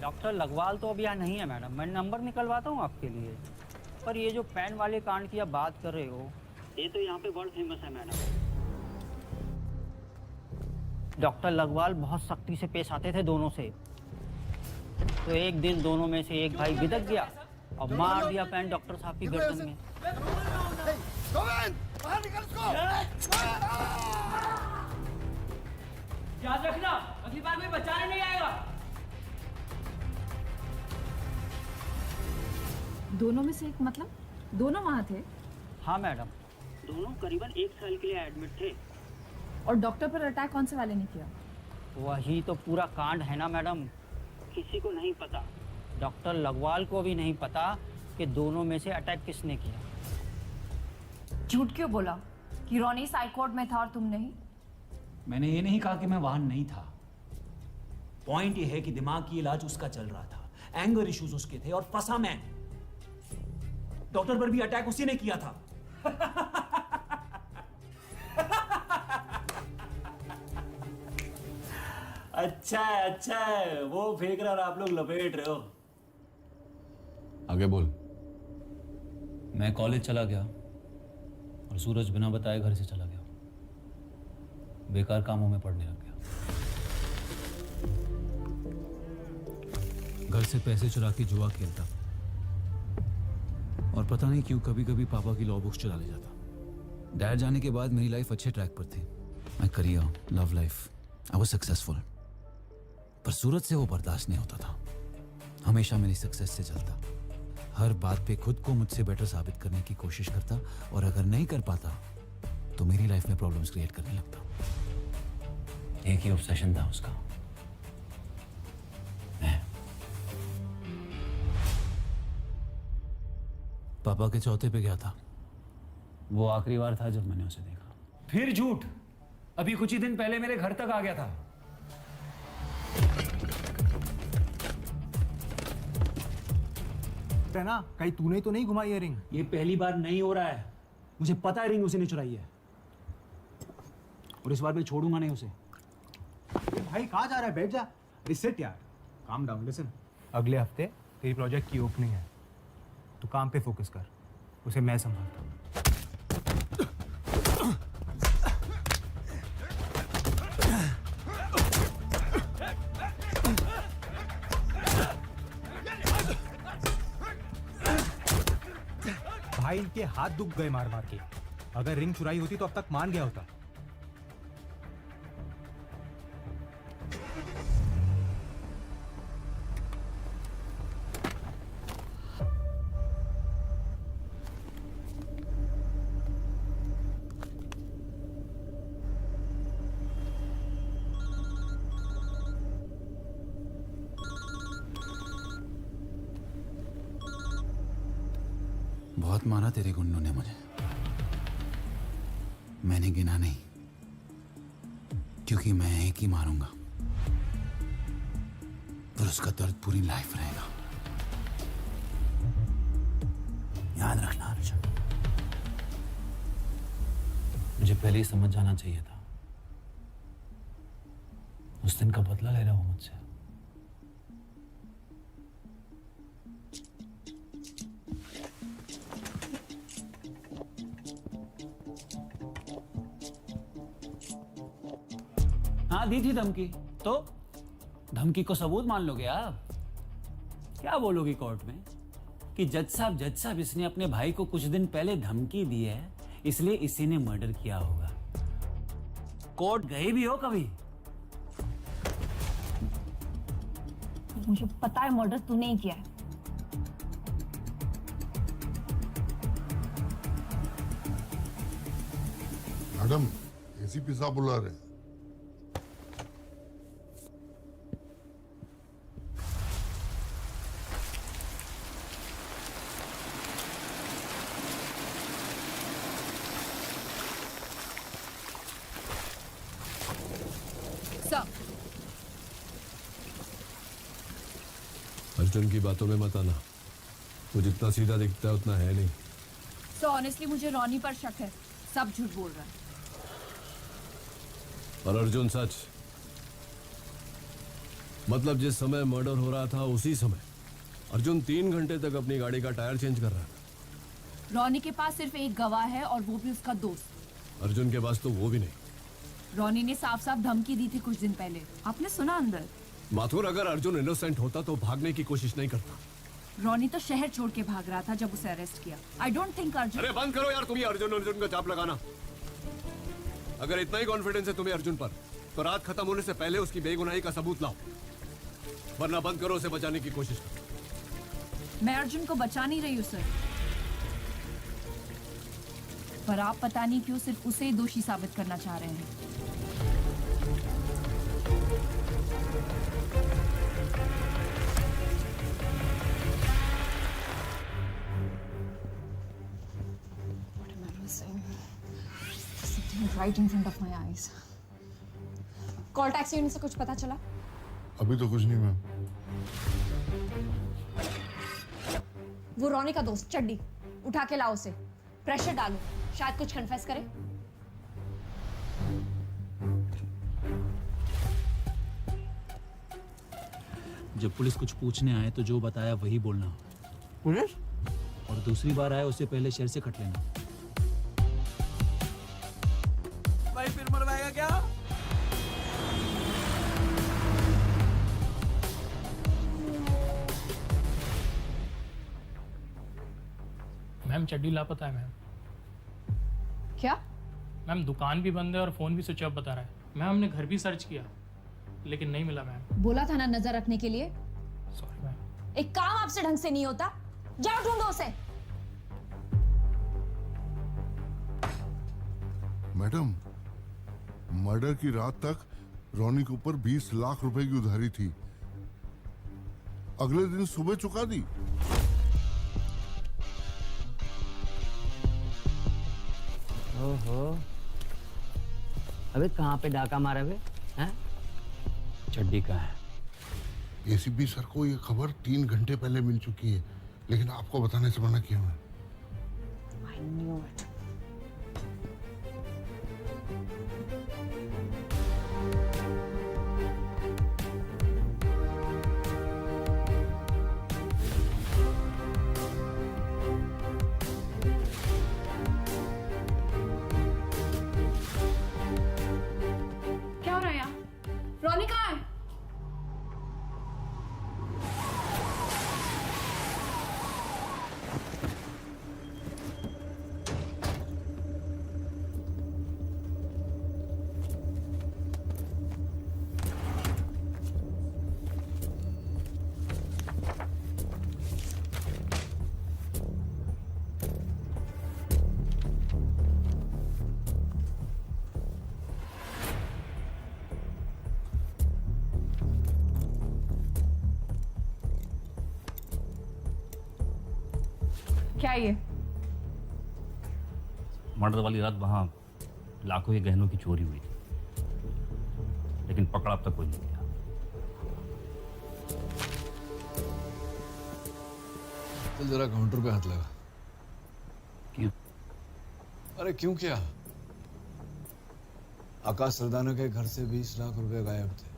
डॉक्टर लगवाल तो अभी यहाँ नहीं है मैडम, मैं नंबर निकलवाता हूँ आपके लिए। पर ये जो पेन वाले कांड की आप बात कर रहे हो, ये तो यहाँ पे वर्ल्ड फेमस है मैडम। डॉक्टर लगवाल बहुत सख्ती से पेश आते थे दोनों से। तो एक दिन दोनों में से एक भाई बिदक गया और मार दिया पेन डॉक्टर साहब की गर्दन में। याद रखना, अगली बार कोई बचाने नहीं आएगा। दोनों में से एक मतलब दोनों वहां थे? हाँ मैडम, दोनों करीबन 1 साल के लिए एडमिट थे। और डॉक्टर पर अटैक कौन से वाले ने किया? वही तो पूरा कांड है ना मैडम, किसी को नहीं पता। डॉक्टर लगवाल को भी नहीं पता कि दोनों में से अटैक किसने किया। झूठ क्यों बोला कि रोनी हाईकोर्ट में था और तुम नहीं? मैंने ये नहीं कहा कि मैं वहां नहीं था। पॉइंट ये है कि दिमाग की इलाज उसका चल रहा था, एंगर इश्यूज उसके थे और फंसा मैं। डॉक्टर पर भी अटैक उसी ने किया था। अच्छा है, अच्छा है, वो फेंक रहा और आप लोग लपेट रहे हो। आगे बोल। मैं कॉलेज चला गया और सूरज बिना बताए घर से चला गया। बेकार कामों में पड़ने लग गया। घर से पैसे चुरा के जुआ खेलता और पता नहीं क्यों कभी कभी पापा की लॉ बुक्स चुरा ले जाता। डैड जाने के बाद मेरी लाइफ अच्छे ट्रैक पर थी। My career, love life, I was successful. पर सूरज से वो बर्दाश्त नहीं होता था। हमेशा मेरी सक्सेस से चलता, हर बात पे खुद को मुझसे बेटर साबित करने की कोशिश करता और अगर नहीं कर पाता तो मेरी लाइफ में प्रॉब्लम्स क्रिएट करने लगता। एक ही ऑब्सेशन था उसका, मैं। पापा के चौथे पे गया था। वो आखिरी बार था जब मैंने उसे देखा। फिर झूठ, अभी कुछ ही दिन पहले मेरे घर तक आ गया था। ना कहीं तूने तो नहीं घुमाई है रिंग? ये पहली बार नहीं हो रहा है, मुझे पता है रिंग उसी ने चुराई है और इस बार मैं छोड़ूंगा नहीं उसे। भाई कहाँ जा रहा है? बैठ जा। रिसेट यार, काम डाउन। लिसन, अगले हफ्ते तेरी प्रोजेक्ट की ओपनिंग है, तू काम पे फोकस कर, उसे मैं संभालता हूँ। भाई इनके हाथ दुख गए मार मार के। अगर रिंग चुराई होती तो अब तक मान गया होता। बहुत मारा तेरे गुंडों ने मुझे, मैंने गिना नहीं, क्योंकि मैं एक ही मारूंगा पर उसका दर्द पूरी लाइफ रहेगा। याद रखना अर्जुन, मुझे पहले ही समझ जाना चाहिए था। उस दिन का बदला ले रहा हूं मुझसे। हाँ, दी थी धमकी, तो धमकी को सबूत मान लोगे आप? क्या बोलोगी कोर्ट में कि जज साहब इसने अपने भाई को कुछ दिन पहले धमकी दी है, इसलिए इसी ने मर्डर किया होगा। कोर्ट गए भी हो कभी? मुझे पता है मर्डर तूने ही किया है। मैडम एसीपी साहब बुला रहे हैं। अर्जुन की बातों में मत आना। वो जितना सीधा दिखता है उतना है नहीं। सो ऑनेस्टली मुझे रॉनी पर शक है, सब झूठ बोल रहा है। और अर्जुन सच। मतलब जिस समय मर्डर हो रहा था उसी समय अर्जुन 3 घंटे तक अपनी गाड़ी का टायर चेंज कर रहा था। रॉनी के पास सिर्फ एक गवाह है और वो भी उसका दोस्त। अर्जुन के पास तो वो भी नहीं। रॉनी ने साफ साफ धमकी दी थी कुछ दिन पहले, आपने सुना अंदर। माथुर, अगर अर्जुन इनोसेंट होता तो भागने की कोशिश नहीं करता। रॉनी तो शहर छोड़ के भाग रहा था जब उसे अरेस्ट किया। I don't think Arjun. अरे बंद करो यार तुम ये अर्जुन का चाप लगाना। अगर इतना ही कॉन्फिडेंस है तुम्हें अर्जुन पर, तो रात खत्म होने से पहले उसकी बेगुनाही का सबूत लाओ, वरना बंद करो उसे बचाने की कोशिश करो। मैं अर्जुन को बचा नहीं रही हूँ सर, पर आप पता नहीं क्यों सिर्फ उसे ही दोषी साबित करना चाह रहे हैं। Right in front of my eyes. Call taxi unit से कुछ पता चला? अभी तो कुछ नहीं मैम। वो रॉनी का दोस्त चड्डी, उठा के लाओ उसे, प्रेशर डालो, शायद कुछ कन्फेस करे। जब पुलिस कुछ पूछने आए तो जो बताया वही बोलना। पुलिस? और दूसरी बार आए उससे पहले शहर से कट लेना। भाई फिर मरवाएगा क्या? मैम चड्डी लापता है मैम। क्या? मैम दुकान भी बंद है और फोन भी स्विच ऑफ बता रहा है। मैम हमने घर भी सर्च किया लेकिन नहीं मिला मैम। बोला था ना नजर रखने के लिए। Sorry ma'am. एक काम आपसे ढंग से नहीं होता, जाओ ढूंढो उसे। मैडम मर्डर की रात तक रॉनी के ऊपर 20 लाख रुपए की उधारी थी, अगले दिन सुबह चुका दी। ओहो, अबे कहाँ पे डाका मारा बे? हैं? चड्डी का है। एसीपी सर को ये खबर 3 घंटे पहले मिल चुकी है, लेकिन आपको बताने से मना किया मैं। I knew it. क्या हो रहा है यहाँ? रॉनी कहाँ है? क्या ये? मर्डर वाली रात वहां लाखों के गहनों की चोरी हुई थी, लेकिन पकड़ा अब तक कोई नहीं गया। चल जरा काउंटर पे हाथ लगा। क्यों? अरे क्यों क्या? आकाश सरदाना के घर से 20 लाख रुपए गायब थे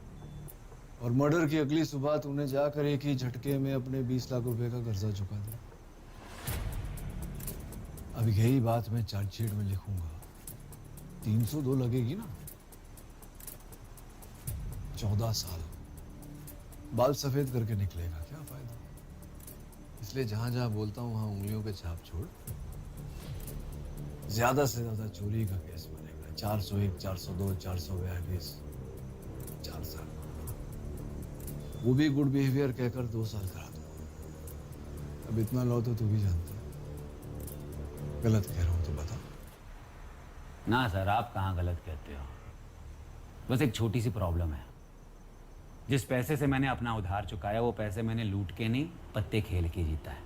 और मर्डर की अगली सुबह तूने जाकर एक ही झटके में अपने 20 लाख रुपए का कर्जा चुका दिया। अब यही बात मैं चार्जशीट में लिखूंगा। 302 लगेगी ना? 14 साल बाल सफेद करके निकलेगा, क्या फायदा? इसलिए जहां जहां बोलता हूं वहां उंगलियों पे छाप छोड़। ज्यादा से ज्यादा चोरी का केस बनेगा। 401, 402, 442, 4 साल। वो भी गुड बिहेवियर कहकर 2 साल करा दो। अब इतना लो तो तू भी जानता है। गलत कह रहा हूं तो बता। ना सर, आप कहाँ गलत कहते हो। बस एक छोटी सी प्रॉब्लम है। जिस पैसे से मैंने अपना उधार चुकाया वो पैसे मैंने लूट के नहीं, पत्ते खेल के जीता है।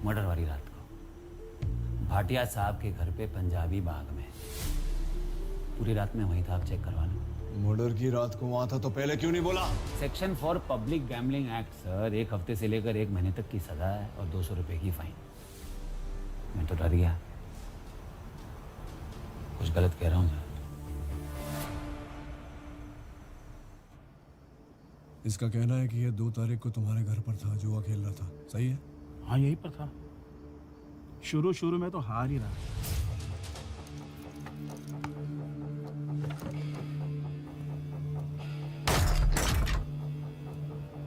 मर्डर वाली रात को भाटिया साहब के घर पे पंजाबी बाग में, पूरी रात में वहीं था, आप चेक करवा लो। मर्डर की रात को वहां था तो पहले क्यों नहीं बोला? Section for public gambling act sir, 1 हफ्ते से लेकर 1 महीने तक की सजा है और 200 रुपए की फाइन। मैं तो डर गया, कुछ गलत कह रहा हूँ सर। इसका कहना है कि ये 2 तारीख को तुम्हारे घर पर था, जुआ खेल रहा था, सही है? हाँ यही पर था। शुरू में तो हार ही रहा।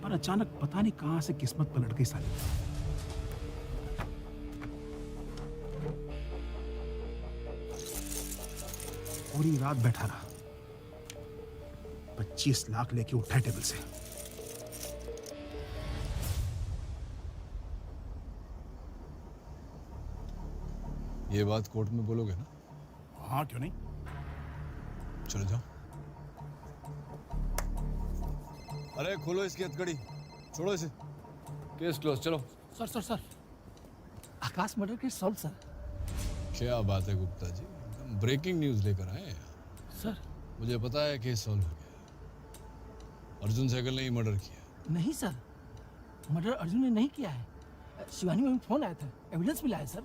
पर अचानक पता नहीं कहां से किस्मत पलट गई साली। पूरी रात बैठा रहा, 25 लाख लेके उठा टेबल से। ये बात कोर्ट में बोलोगे ना? हाँ क्यों नहीं। चलो जाओ। अरे खोलो इसकी हथकड़ी, छोड़ो इसे। केस क्लोज, चलो। सर आकाश मर्डर केस सॉल्व सर। क्या बात है गुप्ता जी, एकदम ब्रेकिंग न्यूज लेकर आए हैं सर। मुझे पता है केस सॉल्व हो गया। अर्जुन सहगल ने ही मर्डर किया। नहीं सर, मर्डर अर्जुन ने नहीं किया है। शिवानी में फोन आया था, एविडेंस मिला है सर।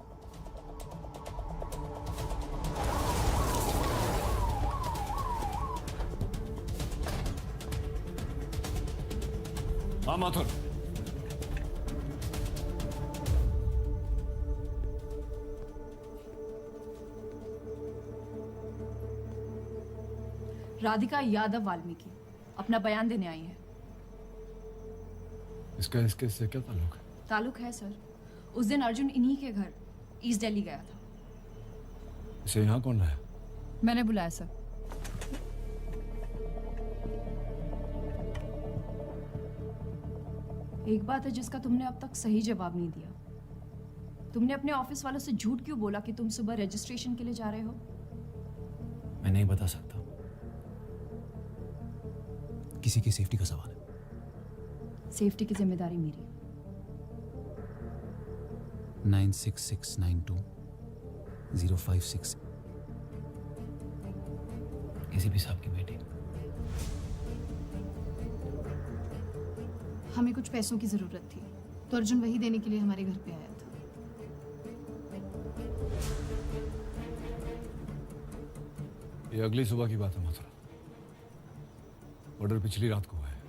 हाँ माथुर। राधिका यादव वाल्मीकि अपना बयान देने आई है। इसका इस केस से क्या ताल्लुक है? ताल्लुक है सर, उस दिन अर्जुन इन्हीं के घर ईस्ट दिल्ली गया था। इसे यहाँ कौन लाया? मैंने बुलाया सर। एक बात है जिसका तुमने अब तक सही जवाब नहीं दिया। तुमने अपने ऑफिस वालों से झूठ क्यों बोला कि तुम सुबह रजिस्ट्रेशन के लिए जा रहे हो? मैं नहीं बता सकता, किसी की सेफ्टी का सवाल है। सेफ्टी की जिम्मेदारी मेरी। 96692056 एसीपी साहब की बेटी। हमें कुछ पैसों की जरूरत थी तो अर्जुन वही देने के लिए हमारे घर पे आया था। ये अगली सुबह की बात है मथुरा। मर्डर पिछली रात को हुआ है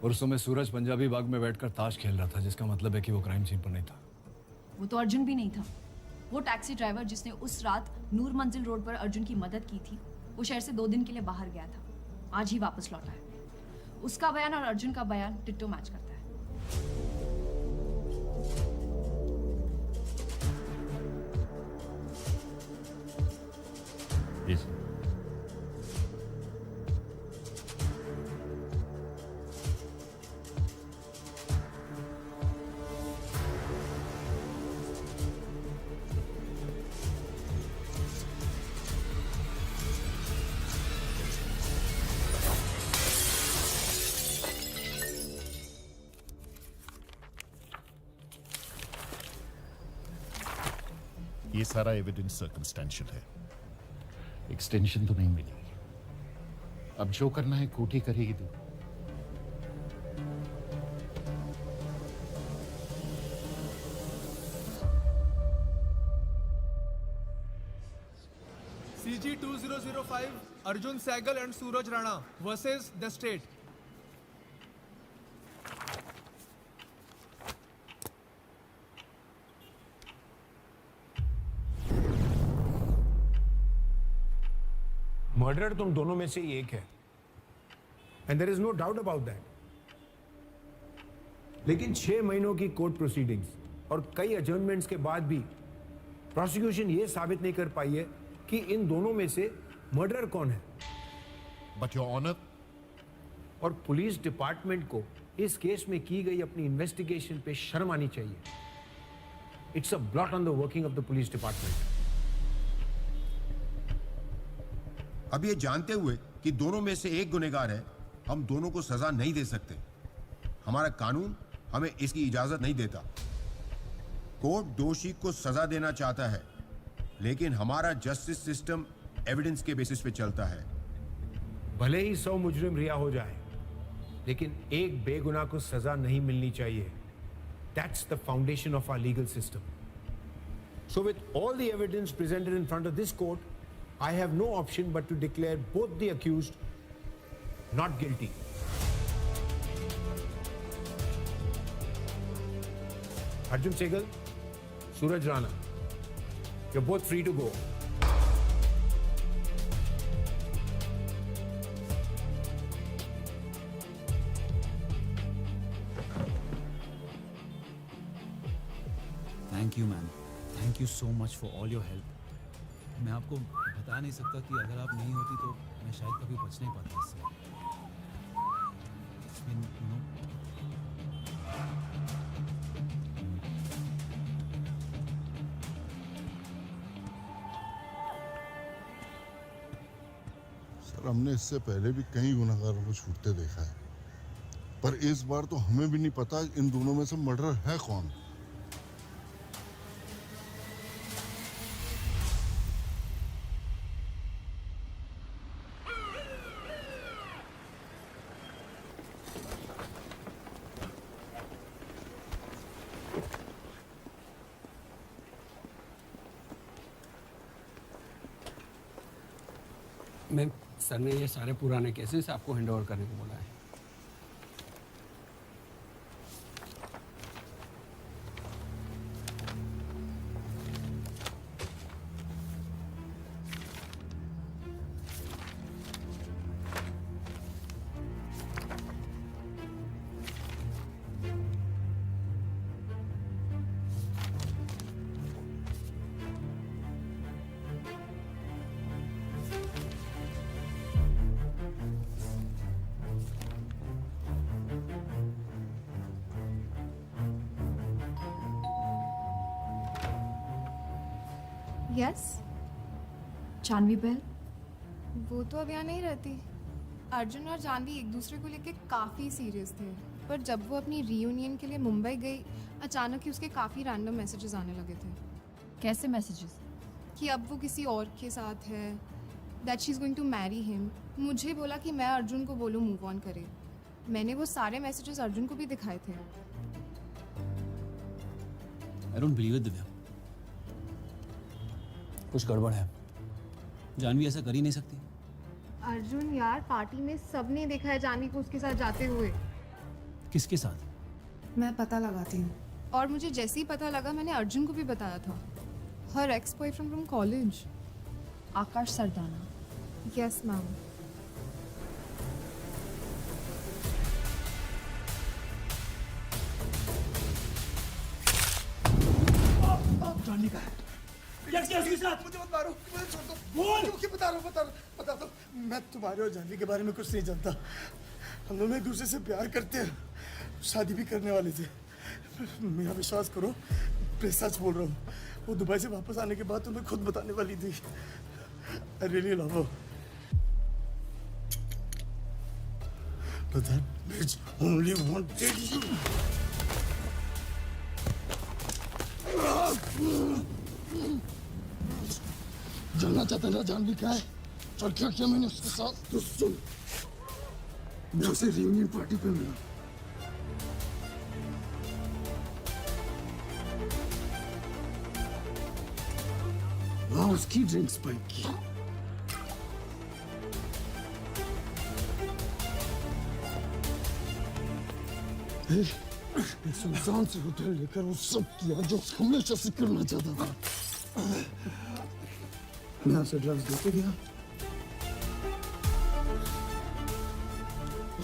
और उस समय सूरज पंजाबी बाग में बैठकर ताश खेल रहा था, जिसका मतलब है कि वो क्राइम सीन पर नहीं था। वो तो अर्जुन भी नहीं था। वो टैक्सी ड्राइवर जिसने उस रात नूर मंजिल रोड पर अर्जुन की मदद की थी, वो शहर से 2 दिन के लिए बाहर गया था, आज ही वापस लौटा है। उसका बयान और अर्जुन का बयान डिट्टो मैच करता है। Yes. ये सारा एविडेंस सर्कमस्टेंशियल है, एक्सटेंशन तो नहीं मिलेगी। अब जो करना है कोर्ट ही करेगी। तो CG 2005 Arjun Sehgal and Suraj Rana versus the state. Murder तुम दोनों में से ही एक है, and there is no doubt about that. लेकिन 6 महीनों की कोर्ट प्रोसीडिंग्स और कई अजर्नमेंट्स के बाद भी प्रोसिक्यूशन ये साबित नहीं कर पाई है कि इन दोनों में से मर्डर कौन है। बट योर ऑनर, और पुलिस डिपार्टमेंट को इस केस में की गई अपनी इन्वेस्टिगेशन पे शर्म आनी चाहिए। It's a blot on the working of the police department. अब ये जानते हुए कि दोनों में से एक गुनहगार है, हम दोनों को सजा नहीं दे सकते। हमारा कानून हमें इसकी इजाजत नहीं देता। कोर्ट दोषी को सजा देना चाहता है, लेकिन हमारा जस्टिस सिस्टम एविडेंस के बेसिस पे चलता है। भले ही 100 मुजरिम रिहा हो जाए, लेकिन एक बेगुनाह को सजा नहीं मिलनी चाहिए। That's the foundation of our legal system. So with all the evidence presented in front of this court, I have no option but to declare both the accused not guilty. Arjun Sehgal, Suraj Rana, you're both free to go. Thank you ma'am, thank you so much for all your help. मैं आपको बता नहीं सकता कि अगर आप नहीं होती तो मैं शायद कभी बच नहीं पाता इससे। It's been, you know, sir, हमने इससे पहले भी कई गुनहगारों को छूटते देखा है, पर इस बार तो हमें भी नहीं पता इन दोनों में से मर्डर है कौन। मैम, सर ने ये सारे पुराने केसेस आपको हैंड ओवर करने को बोला है। Yes, Jahnavi bail. वो तो अब यहाँ नहीं रहती। अर्जुन और जानवी एक दूसरे को लेके काफ़ी सीरियस थे, पर जब वो अपनी रीयूनियन के लिए मुंबई गई, अचानक ही उसके काफ़ी रैंडम मैसेजेस आने लगे थे। कैसे मैसेजेस? कि अब वो किसी और के साथ है, that she is going to marry him. मुझे बोला कि मैं अर्जुन को बोलूँ मूव ऑन करे। मैंने वो सारे मैसेजेस अर्जुन को भी दिखाए थे। I don't believe it Divya, कुछ गड़बड़ है। जानवी ऐसा कर ही नहीं सकती। अर्जुन यार, पार्टी में सबने देखा है जानवी को उसके साथ जाते हुए। किसके साथ? मैं पता लगाती हूँ। और मुझे जैसे ही पता लगा मैंने अर्जुन को भी बताया था। हर ex boyfriend from college, Akash Sardana. Yes ma'am. Janvi का है। मुझे मत मारो, मुझे छोड़ दो। बोल। क्यों बता दो। मैं तुम्हारे और जानवी के बारे में कुछ नहीं जानता। हम दोनों एक दूसरे से प्यार करते हैं, शादी भी करने वाले थे। मेरा विश्वास करो, मैं सच बोल रहा हूँ। वो दुबई से वापस आने के बाद तुम्हें खुद बताने वाली थी। I really love her. But that bitch only wanted you. जानना चाहते ना जानवी क्या है और क्या किया मैंने उसके साथ? तो सुन, मैं उसे रियूनियन पार्टी पे मिला। वहां उसकी ड्रिंक स्पाइक की। एक सुनसान से होटल लेकर वो सब किया जो हमेशा से करना चाहता था। मैं उसे ड्रग्स देते गया,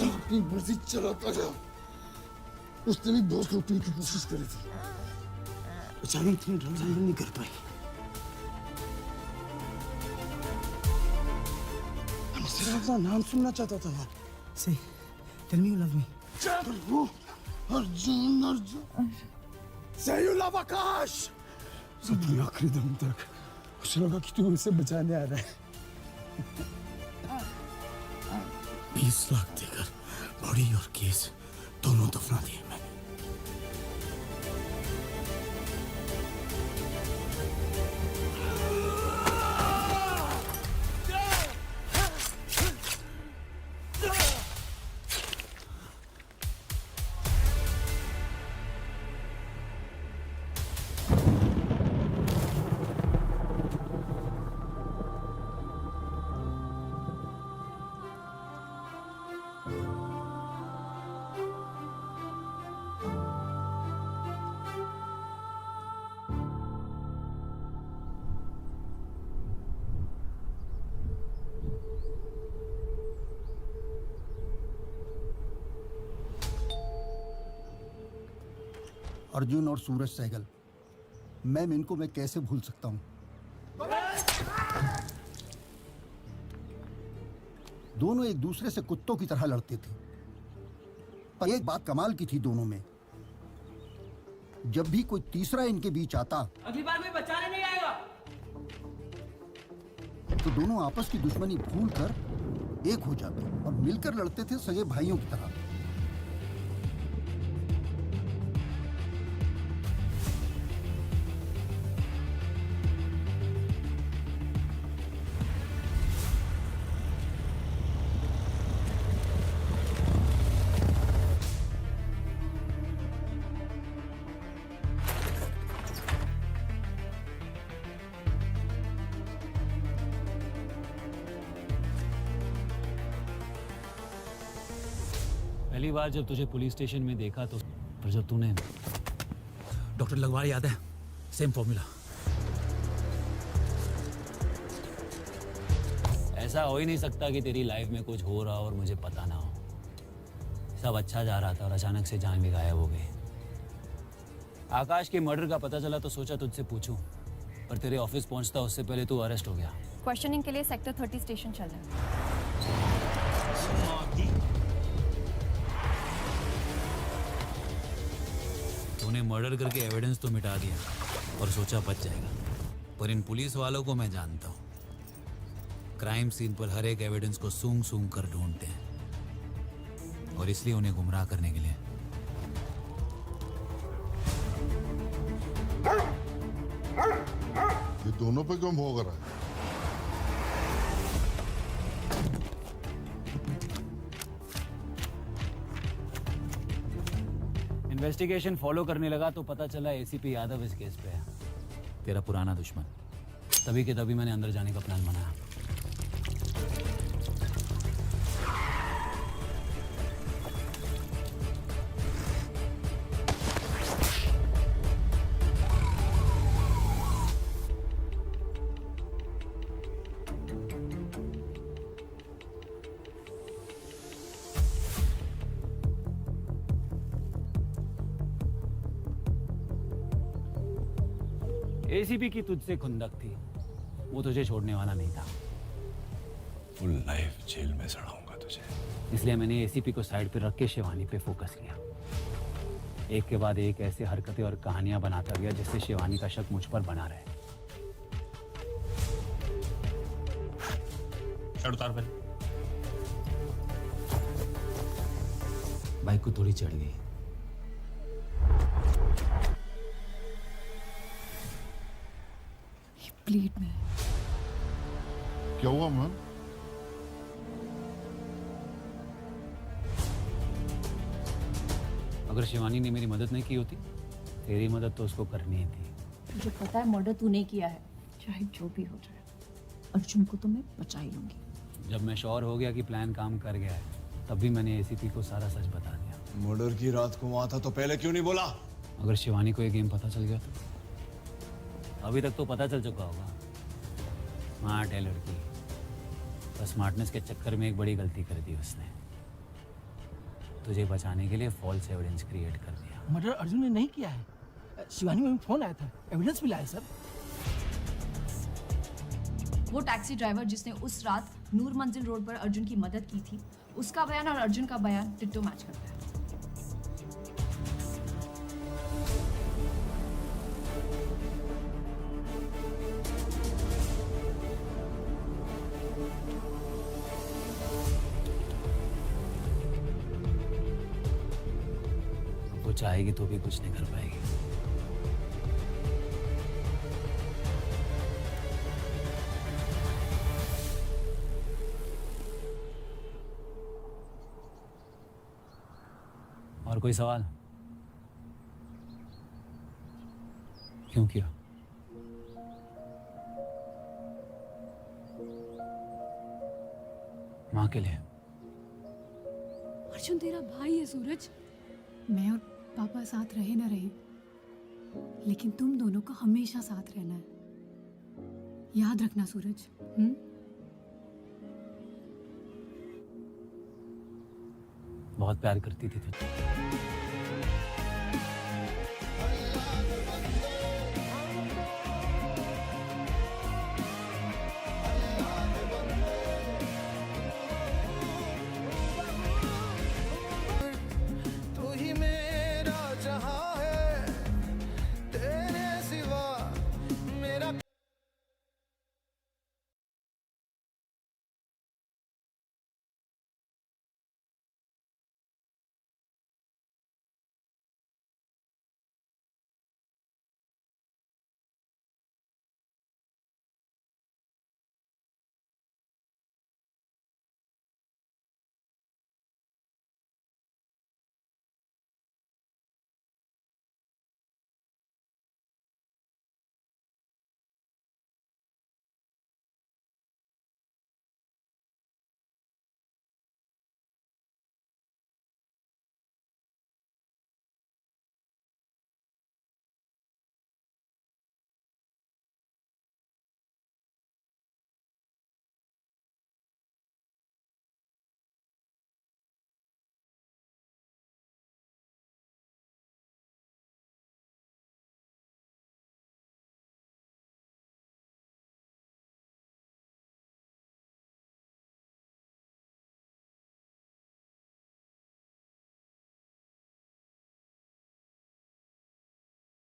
अपनी मर्जी चलाता गया। उसने भी बहुत लूटने की कोशिश करी थी, बेचारी इतने ड्रग्स हैंडल नहीं कर पाई। मैं सिर्फ अपना नाम सुनना चाहता था। Say, tell me you love me. Arjun. Say you love आकाश। अपने आखिरी दम तक उसे लगा कि तू उसे बचाने आ रहा है। 20 लाख देकर बॉडी और केस दोनों दफना दिए मैंने। अर्जुन और सूरज सहगल, मैम इनको मैं कैसे भूल सकता हूँ। दोनों एक दूसरे से कुत्तों की तरह लड़ते थे, पर एक बात कमाल की थी दोनों में, जब भी कोई तीसरा इनके बीच आता अगली बार कोई बचाने नहीं आएगा। तो दोनों आपस की दुश्मनी भूल कर एक हो जाते और मिलकर लड़ते थे सगे भाइयों की तरह। पहली बार जब तुझे पुलिस स्टेशन में देखा तो फिर जब तूने डॉक्टर लगवार याद है, सेम फॉर्मूला। ऐसा हो ही नहीं सकता कि तेरी लाइफ में कुछ हो रहा हो और मुझे पता ना हो। सब अच्छा जा रहा था और अचानक से जान भी गायब हो गई। आकाश के मर्डर का पता चला तो सोचा तुझसे पूछूं, पर तेरे ऑफिस पहुंचता उससे पहले तू अरेस्ट हो गया। क्वेश्चनिंग के लिए सेक्टर 30 स्टेशन चल रहा है। तूने मर्डर करके एविडेंस तो मिटा दिया और सोचा बच जाएगा, पर इन पुलिस वालों को मैं जानता हूँ। क्राइम सीन पर हर एक एविडेंस को सूंघ सूंघ कर ढूंढते हैं और इसलिए उन्हें गुमराह करने के लिए ये दोनों पे क्यों भोग रहा है? इन्वेस्टिगेशन फॉलो करने लगा तो पता चला एसीपी यादव इस केस पे है, तेरा पुराना दुश्मन। तभी के तभी मैंने अंदर जाने का प्लान बनाया। एसीपी की तुझसे खुंदक थी, वो तुझे छोड़ने वाला नहीं था। फुल लाइफ जेल में सड़ाऊंगा तुझे। इसलिए मैंने एसीपी को साइड पे रख के शिवानी पे फोकस किया। एक के बाद एक ऐसे हरकतें और कहानियां बनाता गया जिससे शिवानी का शक मुझ पर बना रहे। शर्ट उतार पहले। बाइक को थोड़ी चढ़ गई। प्लेट में क्या हुआ मैम? अगर शिवानी ने मेरी मदद नहीं की होती, तेरी मदद तो उसको करनी ही थी। मुझे पता है मर्डर तूने किया है, चाहे जो भी हो जाए। अर्जुन को तो मैं बचा ही लूंगी। जब मैं श्योर हो गया कि प्लान काम कर गया है, तब भी मैंने एसीपी को सारा सच बता दिया। मर्डर की रात को वहां था तो पहले क्यों नहीं बोला? अगर शिवानी को ये गेम पता चल गया तो अभी तक तो पता चल चुका होगा। स्मार्ट है लड़की, पर स्मार्टनेस के चक्कर में एक बड़ी गलती कर दी उसने। तुझे बचाने के लिए फॉल्स एविडेंस क्रिएट कर दिया। मर्डर अर्जुन ने नहीं किया है। शिवानी में फोन आया था, एविडेंस मिला है सर। वो टैक्सी ड्राइवर जिसने उस रात नूर मंजिल रोड पर अर्जुन की मदद की थी, उसका बयान और अर्जुन का बयान डिट्टो मैच करता है। चाहेगी तो भी कुछ नहीं कर पाएगी। और कोई सवाल? क्यों किया? माँ के लिए। अर्जुन तेरा भाई है सूरज। मैं और पापा साथ रहे ना रहे, लेकिन तुम दोनों को हमेशा साथ रहना है, याद रखना सूरज। बहुत प्यार करती थी तुझे।